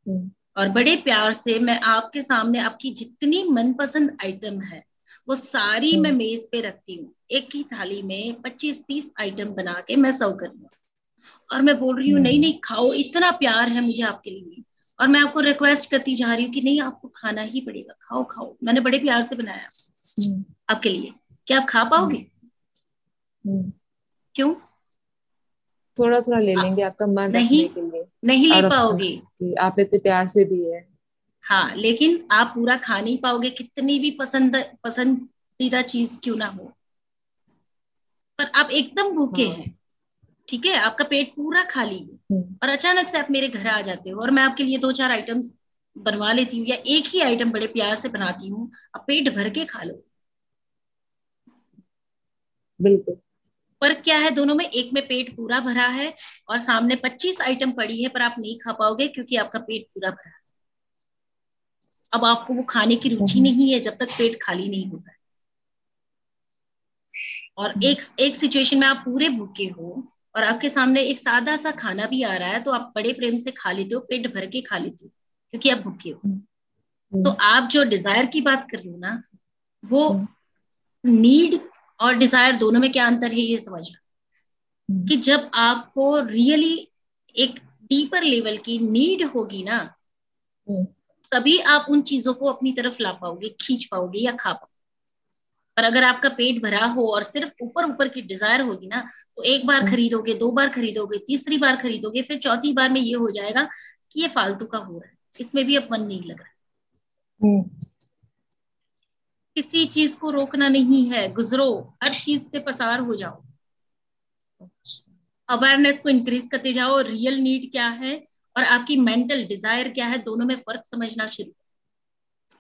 हम्म। हूँ और बड़े प्यार से मैं आपके सामने आपकी जितनी मनपसंद आइटम है वो सारी मैं हम्म। मेज पे रखती हूँ, एक ही थाली में 25-30 आइटम बना के मैं सर्व कर रही हूँ, और मैं बोल रही हूँ नहीं हम्म। नहीं खाओ, इतना प्यार है मुझे आपके लिए, और मैं आपको रिक्वेस्ट करती जा रही हूँ कि नहीं आपको खाना ही पड़ेगा, खाओ खाओ, मैंने बड़े प्यार से बनाया आपके लिए, क्या आप खा पाओगे? हम्म। क्यों? थोड़ा थोड़ा ले आ, लेंगे आपका मन नहीं, रखने के लिए, नहीं ले और पाओगे। कि आपने इतने प्यार से दिए है। हाँ, लेकिन आप पूरा खा नहीं पाओगे, कितनी भी पसंदीदा चीज क्यों ना हो, पर आप एकदम भूखे हाँ। हैं, ठीक है, आपका पेट पूरा खाली है, हम्म। और अचानक से आप मेरे घर आ जाते हो और मैं आपके लिए 2-4 आइटम्स बनवा लेती हूँ या एक ही आइटम बड़े प्यार से बनाती हूँ, आप पेट भर के खा लो। बिल्कुल। पर क्या है दोनों में? एक में पेट पूरा भरा है और सामने 25 आइटम पड़ी है, पर आप नहीं खा पाओगे क्योंकि आपका पेट पूरा भरा है। अब आपको वो खाने की रुचि हम्म। नहीं है जब तक पेट खाली नहीं होता है। और हम्म। एक एक सिचुएशन में आप पूरे भूखे हो और आपके सामने एक सादा सा खाना भी आ रहा है, तो आप बड़े प्रेम से खा लेते हो, पेट भर के खा लेते हो क्योंकि आप भूखे हो। तो हम्म। आप जो डिजायर की बात कर रहे हो ना, वो हम्म। नीड और डिजायर दोनों में क्या अंतर है ये समझना, हम्म। कि जब आपको रियली एक डीपर लेवल की नीड होगी ना, हम्म। तभी आप उन चीजों को अपनी तरफ ला पाओगे, खींच पाओगे या खा पाओगे। पर अगर आपका पेट भरा हो और सिर्फ ऊपर ऊपर की डिजायर होगी ना, तो एक बार हम्म। खरीदोगे, दो बार खरीदोगे, तीसरी बार खरीदोगे, फिर चौथी बार में ये हो जाएगा कि ये फालतू का हो रहा है, इसमें भी अब मन नहीं लग रहा। हम्म। किसी चीज को रोकना नहीं है, गुजरो, हर चीज से पसार हो जाओ, अवेयरनेस को इंक्रीज करते जाओ, रियल नीड क्या है और आपकी मेंटल डिजायर क्या है, दोनों में फर्क समझना शुरू।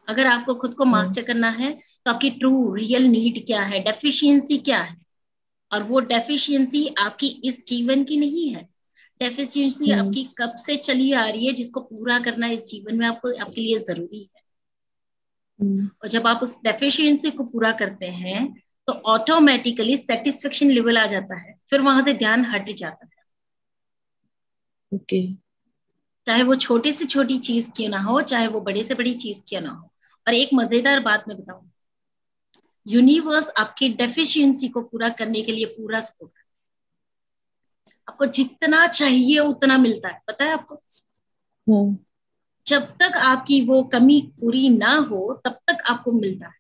अगर आपको खुद को हम्म। मास्टर करना है तो आपकी ट्रू रियल नीड क्या है, डेफिशिएंसी क्या है, और वो डेफिशिएंसी आपकी इस जीवन की नहीं है, डेफिशिएंसी हम्म। आपकी कब से चली आ रही है, जिसको पूरा करना इस जीवन में आपको आपके लिए जरूरी है। हम्म। और जब आप उस डेफिशिएंसी को पूरा करते हैं तो ऑटोमेटिकली सेटिस्फेक्शन लेवल आ जाता है, फिर वहां से ध्यान हट जाता है, ओके। चाहे वो छोटी से छोटी चीज क्यों ना हो, चाहे वो बड़े से बड़ी चीज क्यों ना हो। और एक मजेदार बात मैं बताऊं, यूनिवर्स आपकी डेफिशिएंसी को पूरा करने के लिए पूरा सपोर्ट है, आपको जितना चाहिए उतना मिलता है, पता है आपको? हम्म। जब तक आपकी वो कमी पूरी ना हो तब तक आपको मिलता है।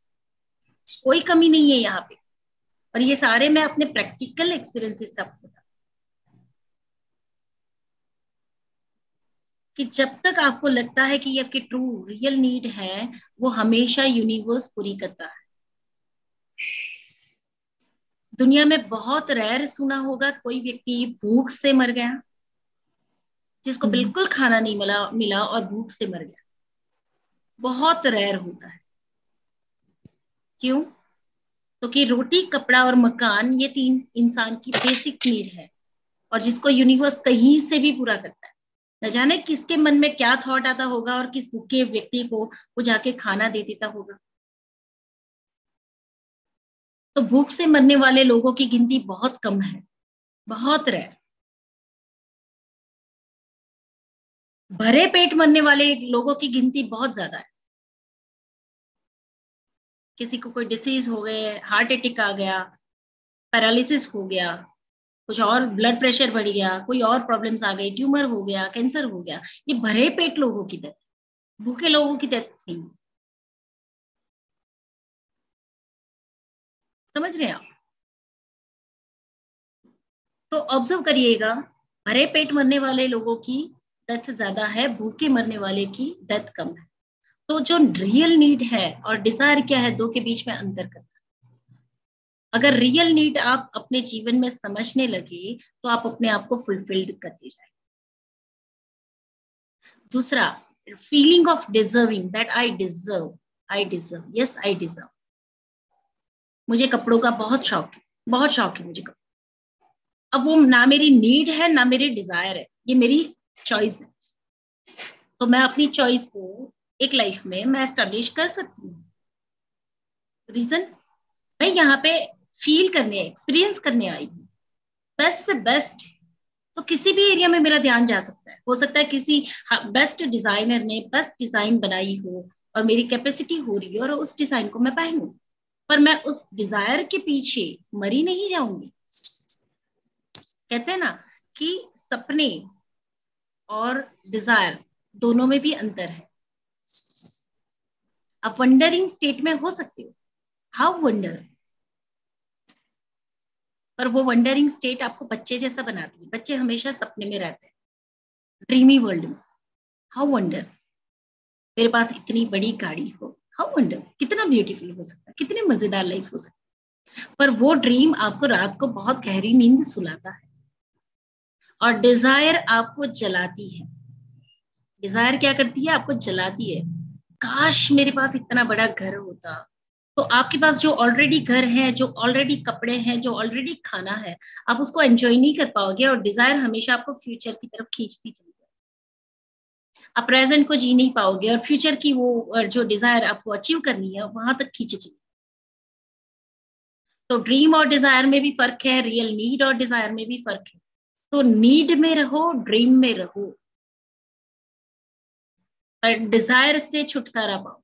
कोई कमी नहीं है यहाँ पे। और ये सारे मैं अपने प्रैक्टिकल एक्सपीरियंसेस से आपको बता, कि जब तक आपको लगता है कि ये आपकी ट्रू रियल नीड है, वो हमेशा यूनिवर्स पूरी करता है। दुनिया में बहुत रेयर सुना होगा कोई व्यक्ति भूख से मर गया, जिसको बिल्कुल खाना नहीं मिला और भूख से मर गया। बहुत रेयर होता है। क्यों? तो कि रोटी, कपड़ा और मकान, ये 3 इंसान की बेसिक नीड है, और जिसको यूनिवर्स कहीं से भी पूरा करता है। न जाने किसके मन में क्या थॉट आता होगा और किस भूखे व्यक्ति को वो जाके खाना दे देता होगा। तो भूख से मरने वाले लोगों की गिनती बहुत कम है, बहुत रेयर। भरे पेट मरने वाले लोगों की गिनती बहुत ज्यादा है। किसी को कोई डिसीज हो गए, हार्ट अटैक आ गया, पैरालिसिस हो गया, कुछ और ब्लड प्रेशर बढ़ गया, कोई और प्रॉब्लम्स आ गई, ट्यूमर हो गया, कैंसर हो गया, ये भरे पेट लोगों की डेथ, भूखे लोगों की डेथ नहीं। समझ रहे हैं आप? तो ऑब्जर्व करिएगा, भरे पेट मरने वाले लोगों की डेथ ज्यादा है, भूखे मरने वाले की डेथ कम है। तो जो रियल नीड है और डिजायर क्या है, दो के बीच में अंतर करना। अगर रियल नीड आप अपने जीवन में समझने लगे तो आप अपने आप को फुलफिल्ड करते जाए। दूसरा, feeling of deserving, that I deserve, yes I deserve. मुझे कपड़ों का बहुत शौक है, बहुत शौक है मुझे कपड़ों। अब वो ना मेरी नीड है ना मेरी डिजायर है, ये मेरी चॉइस है। तो मैं अपनी चॉइस को एक लाइफ में मैं एस्टेब्लिश कर सकती हूँ। रीजन, मैं यहाँ पे फील करने, एक्सपीरियंस करने आई हूँ बेस्ट से बेस्ट। तो किसी भी एरिया में मेरा ध्यान जा सकता है। हो सकता है किसी बेस्ट डिजाइनर ने बेस्ट डिजाइन बनाई हो और मेरी कैपेसिटी हो रही है और उस डिजाइन को मैं पहनूं, पर मैं उस डिजायर के पीछे मरी नहीं जाऊंगी। कहते हैं ना कि सपने और डिजायर दोनों में भी अंतर है। आप वंडरिंग स्टेट में हो सकते हो, हाउ वंडर, पर वो वंडरिंग स्टेट आपको बच्चे जैसा बनाती है। बच्चे हमेशा सपने में रहते हैं, ड्रीमी वर्ल्ड में। हाउ वंडर, मेरे पास इतनी बड़ी गाड़ी हो, हाउ वंडर, कितना ब्यूटीफुल हो सकता है, कितने मजेदार लाइफ हो सकती है। पर वो ड्रीम आपको रात को बहुत गहरी नींद सुलाता है, और डिजायर आपको जलाती है। डिजायर क्या करती है? आपको जलाती है। काश मेरे पास इतना बड़ा घर होता। तो आपके पास जो ऑलरेडी घर है, जो ऑलरेडी कपड़े हैं, जो ऑलरेडी खाना है, आप उसको एंजॉय नहीं कर पाओगे, और डिजायर हमेशा आपको फ्यूचर की तरफ खींचती चली जाएगी। आप प्रेजेंट को जी नहीं पाओगे और फ्यूचर की वो जो डिजायर आपको अचीव करनी है वहां तक खींचे चली। तो ड्रीम और डिजायर में भी फर्क है, रियल नीड और डिजायर में भी फर्क है। तो नीड में रहो, ड्रीम में रहो, पर डिजायर से छुटकारा पाओ।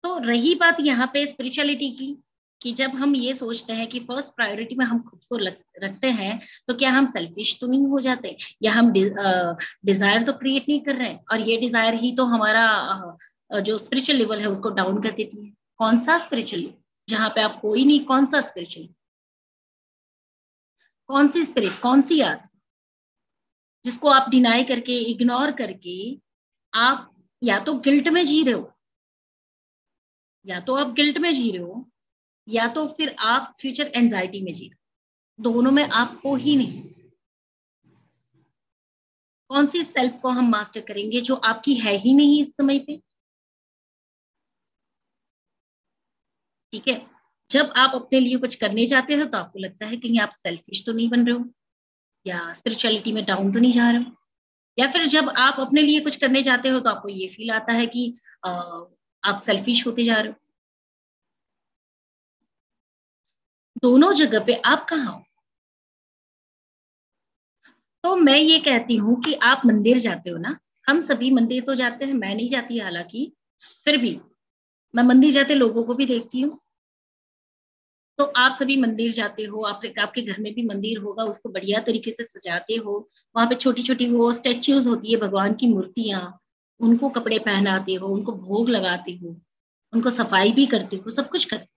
तो रही बात यहाँ पे स्पिरिचुअलिटी की, कि जब हम ये सोचते हैं कि फर्स्ट प्रायोरिटी में हम खुद को रखते हैं, तो क्या हम सेल्फिश तो नहीं हो जाते, या हम डिजायर तो क्रिएट नहीं कर रहे हैं, और ये डिजायर ही तो हमारा जो स्पिरिचुअल लेवल है उसको डाउन कर देती है। कौन सा स्पिरिचुअल लेवल? जहाँ पे आप कोई नहीं, कौन सा स्पिरिचुअल, कौन सी स्पिरिट, कौन सी आत्मा, जिसको आप डिनाई करके, इग्नोर करके आप या तो गिल्ट में जी रहे हो, या तो आप गिल्ट में जी रहे हो, या तो फिर आप फ्यूचर एंजाइटी में जी रहे हो। दोनों में आपको ही नहीं। कौन सी सेल्फ को हम मास्टर करेंगे जो आपकी है ही नहीं इस समय पे? ठीक है, जब आप अपने लिए कुछ करने जाते हो तो आपको लगता है कहीं आप सेल्फिश तो नहीं बन रहे हो, या स्पिरिचुअलिटी में डाउन तो नहीं जा रहे हो, या फिर जब आप अपने लिए कुछ करने जाते हो तो आपको ये फील आता है कि आप सेल्फिश होते जा रहे हो। दोनों जगह पे आप कहाँ हो? तो मैं ये कहती हूँ कि आप मंदिर जाते हो ना, हम सभी मंदिर तो जाते हैं, मैं नहीं जाती हालांकि, फिर भी मैं मंदिर जाते लोगों को भी देखती हूँ। तो आप सभी मंदिर जाते हो, आपके घर में भी मंदिर होगा, उसको बढ़िया तरीके से सजाते हो, वहां पे छोटी छोटी वो स्टेच्यूज होती है, भगवान की मूर्तियां, उनको कपड़े पहनाते हो, उनको भोग लगाते हो। उनको सफाई भी करते हो, सब कुछ करते हो।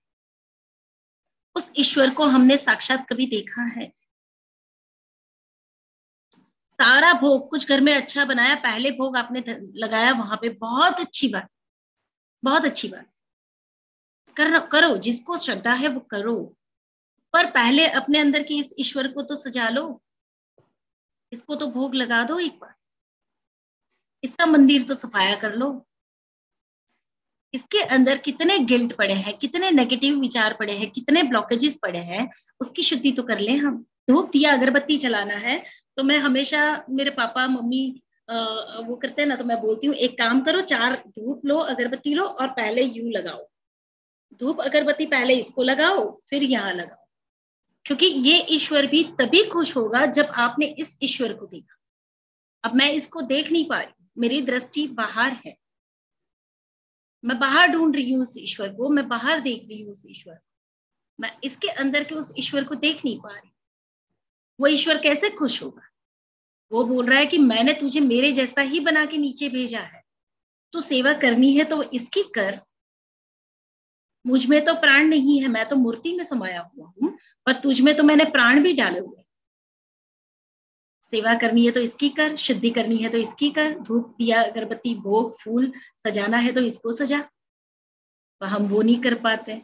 उस ईश्वर को हमने साक्षात कभी देखा है? सारा भोग कुछ घर में अच्छा बनाया, पहले भोग आपने लगाया वहां पे, बहुत अच्छी बात, बहुत अच्छी बात, करो, जिसको श्रद्धा है वो करो, पर पहले अपने अंदर की इस ईश्वर को तो सजा लो, इसको तो भोग लगा दो एक बार, इसका मंदिर तो सफाया कर लो। इसके अंदर कितने गिल्ट पड़े हैं, कितने नेगेटिव विचार पड़े हैं, कितने ब्लॉकेजेस पड़े हैं, उसकी शुद्धि तो कर ले हम। धूप दिया अगरबत्ती चलाना है तो मैं हमेशा, मेरे पापा मम्मी वो करते हैं ना, तो मैं बोलती हूँ एक काम करो, 4 धूप लो, अगरबत्ती लो और पहले यूं लगाओ, धूप अगरबत्ती पहले इसको लगाओ फिर यहाँ लगाओ, क्योंकि ये ईश्वर भी तभी खुश होगा जब आपने इस ईश्वर को देखा। अब मैं इसको देख नहीं पा रही, मेरी दृष्टि बाहर है, मैं बाहर ढूंढ रही हूँ उस ईश्वर को, मैं बाहर देख रही हूँ उस ईश्वर को, मैं इसके अंदर के उस ईश्वर को देख नहीं पा रही। वो ईश्वर कैसे खुश होगा? वो बोल रहा है कि मैंने तुझे मेरे जैसा ही बना के नीचे भेजा है, तू सेवा करनी है तो इसकी कर, मुझ में तो प्राण नहीं है, मैं तो मूर्ति में समाया हुआ हूँ, पर तुझ में तो मैंने प्राण भी डाले हुए। सेवा करनी है तो इसकी कर, शुद्धि करनी है तो इसकी कर, धूप दिया अगरबत्ती भोग फूल सजाना है तो इसको सजा। तो हम वो नहीं कर पाते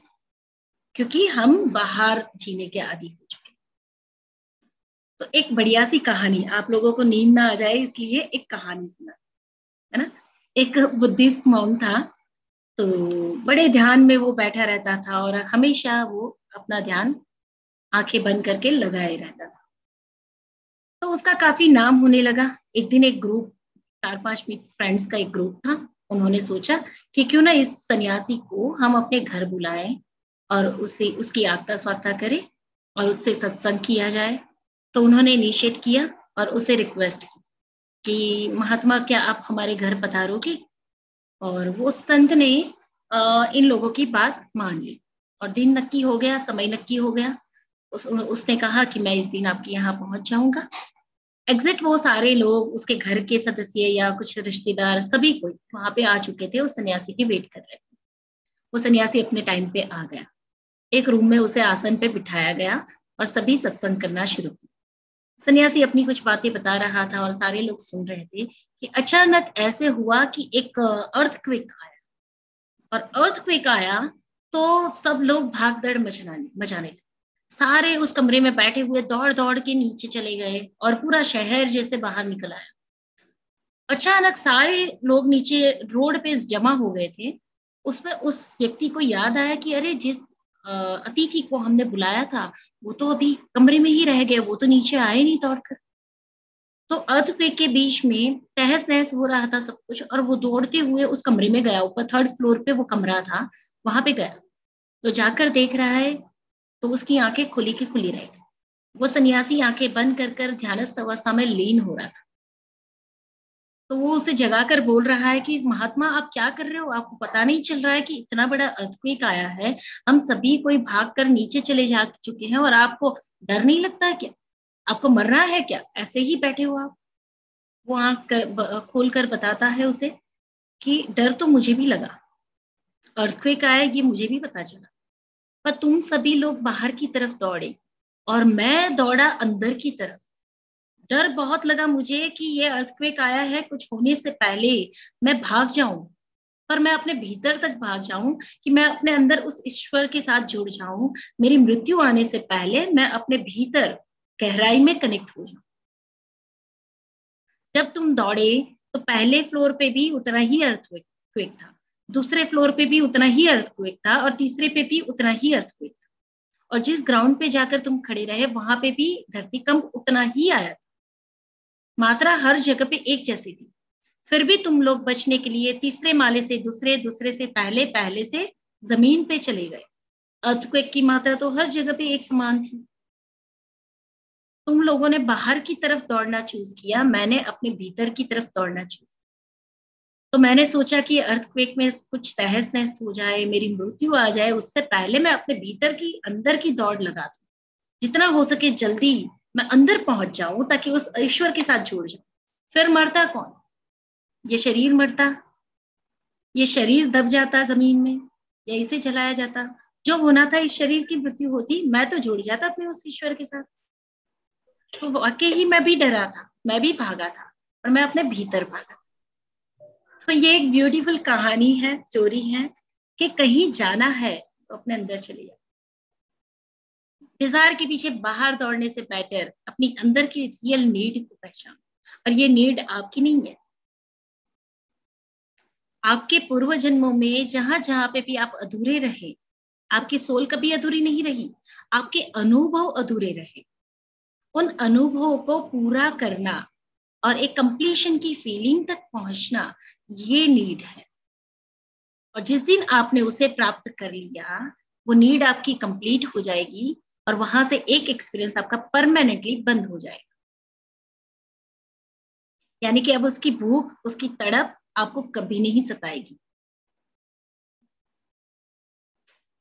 क्योंकि हम बाहर जीने के आदी हो चुके। तो एक बढ़िया सी कहानी, आप लोगों को नींद ना आ जाए इसलिए एक कहानी सुना, है ना। एक बुद्धिस्ट मॉन्क था, तो बड़े ध्यान में वो बैठा रहता था और हमेशा वो अपना ध्यान आंखें बंद करके लगाए रहता था। तो उसका काफी नाम होने लगा। एक दिन एक ग्रुप, 4-5 फ्रेंड्स का एक ग्रुप था, उन्होंने सोचा कि क्यों ना इस सन्यासी को हम अपने घर बुलाएं और उसे उसकी आज्ञा स्वागता करें और उससे सत्संग किया जाए। तो उन्होंने इनिशिएट किया और उसे रिक्वेस्ट की कि महात्मा क्या आप हमारे घर पधारोगे? और वो संत ने इन लोगों की बात मान ली और दिन नक्की हो गया, समय नक्की हो गया। उसने कहा कि मैं इस दिन आपके यहाँ पहुंच जाऊंगा। एग्जैक्ट वो सारे लोग, उसके घर के सदस्य या कुछ रिश्तेदार, सभी कोई वहां पे आ चुके थे, उस सन्यासी की वेट कर रहे थे। वो सन्यासी अपने टाइम पे आ गया, एक रूम में उसे आसन पे बिठाया गया और सभी सत्संग करना शुरू किया। सन्यासी अपनी कुछ बातें बता रहा था और सारे लोग सुन रहे थे कि अचानक ऐसे हुआ कि एक अर्थक्वेक आया, और अर्थक्वेक आया तो सब लोग भागदौड़ मचाने लगे। सारे उस कमरे में बैठे हुए दौड़ दौड़ के नीचे चले गए और पूरा शहर जैसे बाहर निकल आया। अचानक सारे लोग नीचे रोड पे जमा हो गए थे। उसमें उस व्यक्ति को याद आया कि अरे जिस अतिथि को हमने बुलाया था वो तो अभी कमरे में ही रह गए, वो तो नीचे आए नहीं दौड़कर। तो अर्थक्वेक के बीच में तहस नहस हो रहा था सब कुछ, और वो दौड़ते हुए उस कमरे में गया, ऊपर 3rd फ्लोर पे वो कमरा था, वहां पे गया। तो जाकर देख रहा है तो उसकी आंखें खुली की खुली रह गई। वो सन्यासी आंखें बंद कर ध्यानस्थ अवस्था में लीन हो रहा था। तो वो उसे जगाकर बोल रहा है कि महात्मा आप क्या कर रहे हो? आपको पता नहीं चल रहा है कि इतना बड़ा अर्थक्वेक आया है, हम सभी कोई भाग कर नीचे चले जा चुके हैं और आपको डर नहीं लगता है क्या? आपको मरना है क्या? ऐसे ही बैठे हो आप। वो आंख खोल कर बताता है उसे कि डर तो मुझे भी लगा, अर्थक्वेक आया ये मुझे भी पता चला, पर तुम सभी लोग बाहर की तरफ दौड़े और मैं दौड़ा अंदर की तरफ। डर बहुत लगा मुझे कि ये अर्थक्वेक आया है, कुछ होने से पहले मैं भाग जाऊं, पर मैं अपने भीतर तक भाग जाऊं कि मैं अपने अंदर उस ईश्वर के साथ जुड़ जाऊं, मेरी मृत्यु आने से पहले मैं अपने भीतर गहराई में कनेक्ट हो जाऊं। जब तुम दौड़े तो पहले फ्लोर पे भी उतना ही अर्थक्वेक था, दूसरे फ्लोर पे भी उतना ही अर्थक्वेक था और तीसरे पे भी उतना ही अर्थक्वेक था, और जिस ग्राउंड पे जाकर तुम खड़े रहे वहां पे भी धरतीकंप उतना ही आया था। मात्रा हर जगह पे एक जैसी थी, फिर भी तुम लोग बचने के लिए तीसरे माले से दूसरे से पहले से जमीन पे चले गए। अर्थक्वेक की मात्रा तो हर जगह पे एक समान थी। तुम लोगों ने बाहर की तरफ दौड़ना चूज किया, मैंने अपने भीतर की तरफ दौड़ना चूज किया। तो मैंने सोचा कि अर्थक्वेक में कुछ तहस नहस हो जाए, मेरी मृत्यु आ जाए, उससे पहले मैं अपने भीतर की अंदर की दौड़ लगा दूं, जितना हो सके जल्दी मैं अंदर पहुंच जाऊं ताकि उस ईश्वर के साथ जुड़ जाऊं। फिर मरता कौन? ये शरीर मरता, ये शरीर दब जाता जमीन में, या इसे जलाया जाता, जो होना था इस शरीर की मृत्यु होती, मैं तो जुड़ जाता अपने उस ईश्वर के साथ। तो वाकई ही मैं भी डरा था, मैं भी भागा था, और मैं अपने भीतर भागा था। तो ये एक ब्यूटीफुल कहानी है, स्टोरी है कि कहीं जाना है तो अपने अंदर चले जाओ। डिजायर के पीछे बाहर दौड़ने से बेटर अपनी अंदर की रियल नीड को पहचानो, और ये नीड आपकी नहीं है। आपके पूर्व जन्मों में जहां जहां पे भी आप अधूरे रहे, आपकी सोल कभी अधूरी नहीं रही, आपके अनुभव अधूरे रहे, उन अनुभवों को पूरा करना और एक कंप्लीशन की फीलिंग तक पहुंचना, ये नीड है। और जिस दिन आपने उसे प्राप्त कर लिया, वो नीड आपकी कंप्लीट हो जाएगी, और वहां से एक एक्सपीरियंस आपका परमानेंटली बंद हो जाएगा। यानी कि अब उसकी भूख, उसकी तड़प आपको कभी नहीं सताएगी।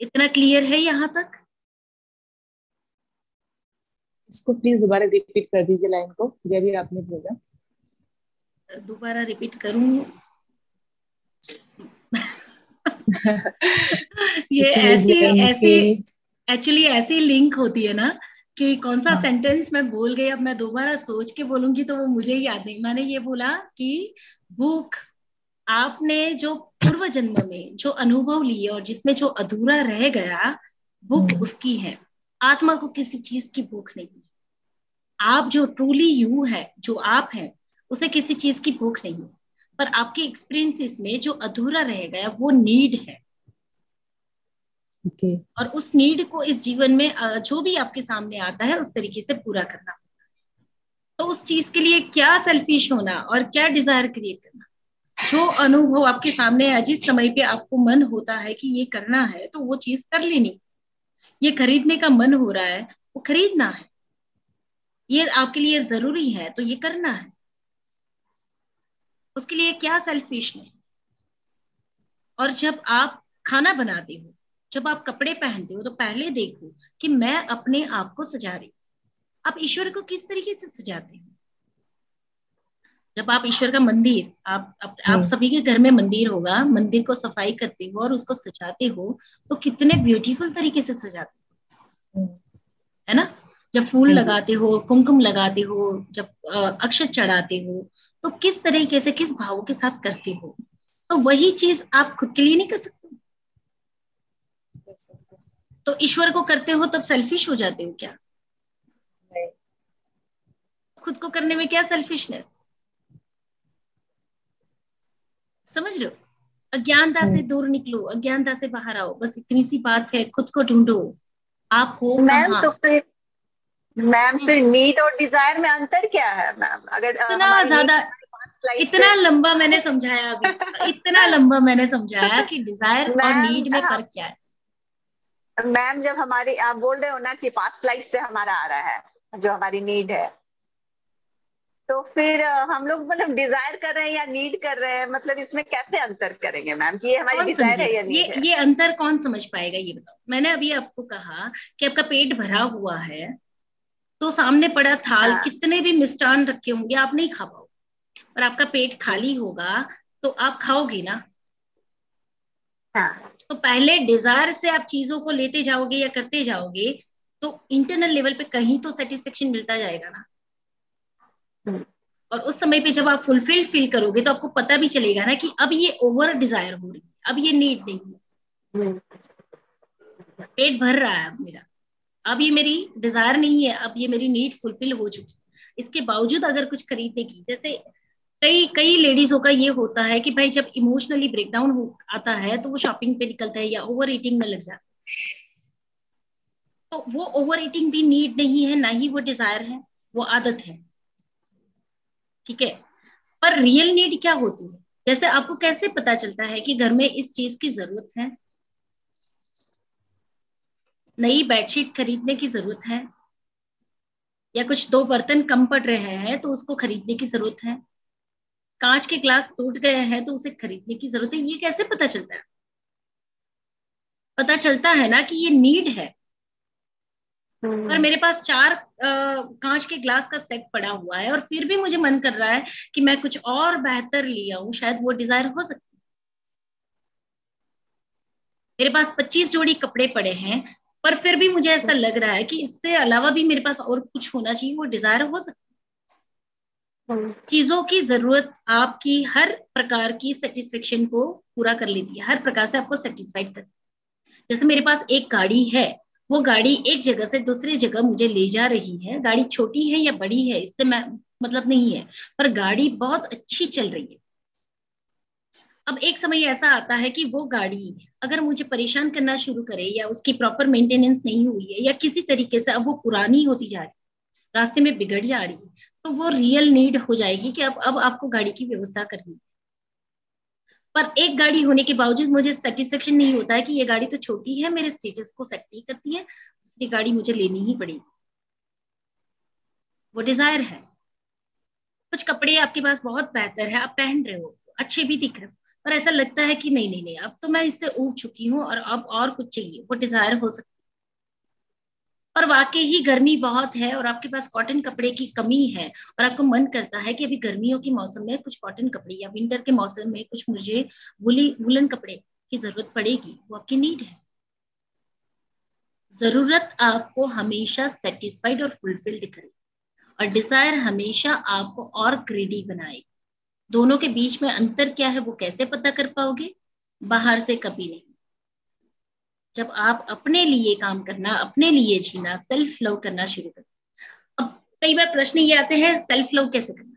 इतना क्लियर है यहां तक? इसको प्लीज दोबारा रिपीट कर दीजिए लाइन को, जब भी आपने बोला। दोबारा रिपीट करूं? ये ऐसी लिंक होती है ना कि कौन सा सेंटेंस मैं भूल गई, अब मैं दोबारा सोच के बोलूंगी तो वो मुझे याद नहीं। मैंने ये बोला कि भूख, आपने जो पूर्व जन्म में जो अनुभव लिए और जिसमें जो अधूरा रह गया, भूख उसकी है। आत्मा को किसी चीज की भूख नहीं है। आप जो ट्रूली यू है, जो आप है, उसे किसी चीज की भूख नहीं है, पर आपके एक्सपीरियंसेस में जो अधूरा रह गया वो नीड है। okay. और उस नीड को इस जीवन में जो भी आपके सामने आता है उस तरीके से पूरा करना। तो उस चीज के लिए क्या सेल्फिश होना और क्या डिजायर क्रिएट करना। जो अनुभव आपके सामने है, जिस समय पे आपको मन होता है कि ये करना है, तो वो चीज कर लेनी। ये खरीदने का मन हो रहा है, वो खरीदना है। ये आपके लिए जरूरी है, तो ये करना है। उसके लिए क्या सेल्फिशनेस। और जब आप खाना बनाते हो, जब आप कपड़े पहनते हो, तो पहले देखो कि मैं अपने आप को सजा रही हूँ। आप ईश्वर को किस तरीके से सजाते हो? जब आप ईश्वर का मंदिर, आप सभी के घर में मंदिर होगा, मंदिर को सफाई करते हो और उसको सजाते हो, तो कितने ब्यूटीफुल तरीके से सजाते हो, है ना? जब फूल लगाते हो, कुमकुम लगाते हो, जब अक्षत चढ़ाते हो, तो किस तरीके से, किस भाव के साथ करते हो। तो वही चीज आप खुद के लिए नहीं कर सकते। तो ईश्वर को करते हो तब सेल्फिश हो जाते हो क्या? खुद को करने में क्या सेल्फिशनेस? समझ रहे हो? अज्ञानता से दूर निकलो, अज्ञानता से बाहर आओ, बस इतनी सी बात है। खुद को ढूंढो, आप हो कहाँ। तो फिर मैम, फिर नीड और डिजायर में अंतर क्या है मैम? अगर इतना ज्यादा, इतना लंबा मैंने समझाया अभी, इतना लंबा मैंने समझाया कि डिजायर और नीड में फर्क क्या है। मैम, जब हमारी, आप बोल रहे हो ना कि पास्ट लाइफ से हमारा आ रहा है जो हमारी नीड है, तो फिर हम लोग मतलब डिजायर कर रहे हैं या नीड कर रहे हैं, मतलब इसमें कैसे अंतर करेंगे मैम कि ये हमारी डिजायर है या नीड है? ये अंतर कौन समझ पाएगा, ये बताओ। मैंने अभी आपको कहा कि आपका पेट भरा हुआ है, तो सामने पड़ा थाल, कितने भी मिष्ठान रखे होंगे आप नहीं खा पाओगे, और आपका पेट खाली होगा तो आप खाओगे ना। तो पहले डिजायर से आप चीजों को लेते जाओगे या करते जाओगे, तो इंटरनल लेवल पे कहीं तो सेटिस्फेक्शन मिलता जाएगा ना। और उस समय पे जब आप फुलफिल्ड फील करोगे, तो आपको पता भी चलेगा ना कि अब ये ओवर डिजायर हो रही है, अब ये नीड नहीं है। पेट भर रहा है अब मेरा, अब ये मेरी डिजायर नहीं है, अब ये मेरी नीड फुलफिल हो चुकी है। इसके बावजूद अगर कुछ खरीदने की, जैसे कई कई लेडीजों का ये होता है कि भाई जब इमोशनली ब्रेकडाउन हो आता है, तो वो शॉपिंग पे निकलता है या ओवर ईटिंग में लग जाता है। तो वो ओवर ईटिंग भी नीड नहीं है, ना ही वो डिजायर है, वो आदत है। ठीक है, पर रियल नीड क्या होती है? जैसे आपको कैसे पता चलता है कि घर में इस चीज की जरूरत है? नई बेडशीट खरीदने की जरूरत है, या कुछ दो बर्तन कम पड़ रहे हैं तो उसको खरीदने की जरूरत है, कांच के ग्लास टूट गए हैं तो उसे खरीदने की जरूरत है। ये कैसे पता चलता है? पता चलता है ना कि ये नीड है। पर मेरे पास 4 कांच के ग्लास का सेट पड़ा हुआ है और फिर भी मुझे मन कर रहा है कि मैं कुछ और बेहतर ले आऊं, शायद वो डिजायर हो सकती है। मेरे पास 25 जोड़ी कपड़े पड़े हैं, पर फिर भी मुझे ऐसा लग रहा है कि इससे अलावा भी मेरे पास और कुछ होना चाहिए, वो डिजायर हो सकता है। चीजों की जरूरत आपकी हर प्रकार की सेटिस्फेक्शन को पूरा कर लेती है, हर प्रकार से आपको सेटिस्फाइड करती है। जैसे मेरे पास एक गाड़ी है, वो गाड़ी एक जगह से दूसरी जगह मुझे ले जा रही है, गाड़ी छोटी है या बड़ी है इससे मैं मतलब नहीं है, पर गाड़ी बहुत अच्छी चल रही है। अब एक समय ऐसा आता है कि वो गाड़ी अगर मुझे परेशान करना शुरू करे, या उसकी प्रॉपर मेंटेनेंस नहीं हुई है, या किसी तरीके से अब वो पुरानी होती जा रही है, रास्ते में बिगड़ जा रही है, तो वो रियल नीड हो जाएगी कि अब आपको गाड़ी की व्यवस्था करनी है। पर एक गाड़ी होने के बावजूद मुझे सेटिस्फेक्शन नहीं होता है कि ये गाड़ी तो छोटी है, मेरे स्टेटस को सेट नहीं करती है, दूसरी गाड़ी मुझे लेनी ही पड़ेगी। वो डिजायर है। कुछ कपड़े आपके पास बहुत बेहतर है, आप पहन रहे हो, अच्छे भी दिख रहे हो, पर ऐसा लगता है कि नहीं नहीं नहीं, अब तो मैं इससे ऊब चुकी हूँ और अब और कुछ चाहिए, वो डिजायर हो सकती है। और वाकई ही गर्मी बहुत है और आपके पास कॉटन कपड़े की कमी है, और आपको मन करता है कि अभी गर्मियों के मौसम में कुछ कॉटन कपड़े, या विंटर के मौसम में कुछ मुझे वुलन कपड़े की जरूरत पड़ेगी, वो आपकी नीड है। जरूरत आपको हमेशा सेटिस्फाइड और फुलफिल्ड करे, और डिजायर हमेशा आपको और ग्रीडी बनाए। दोनों के बीच में अंतर क्या है वो कैसे पता कर पाओगे? बाहर से कभी नहीं। जब आप अपने लिए काम करना, अपने लिए जीना, सेल्फ लव करना शुरू करो। अब कई बार प्रश्न ये आते हैं, सेल्फ लव कैसे करना?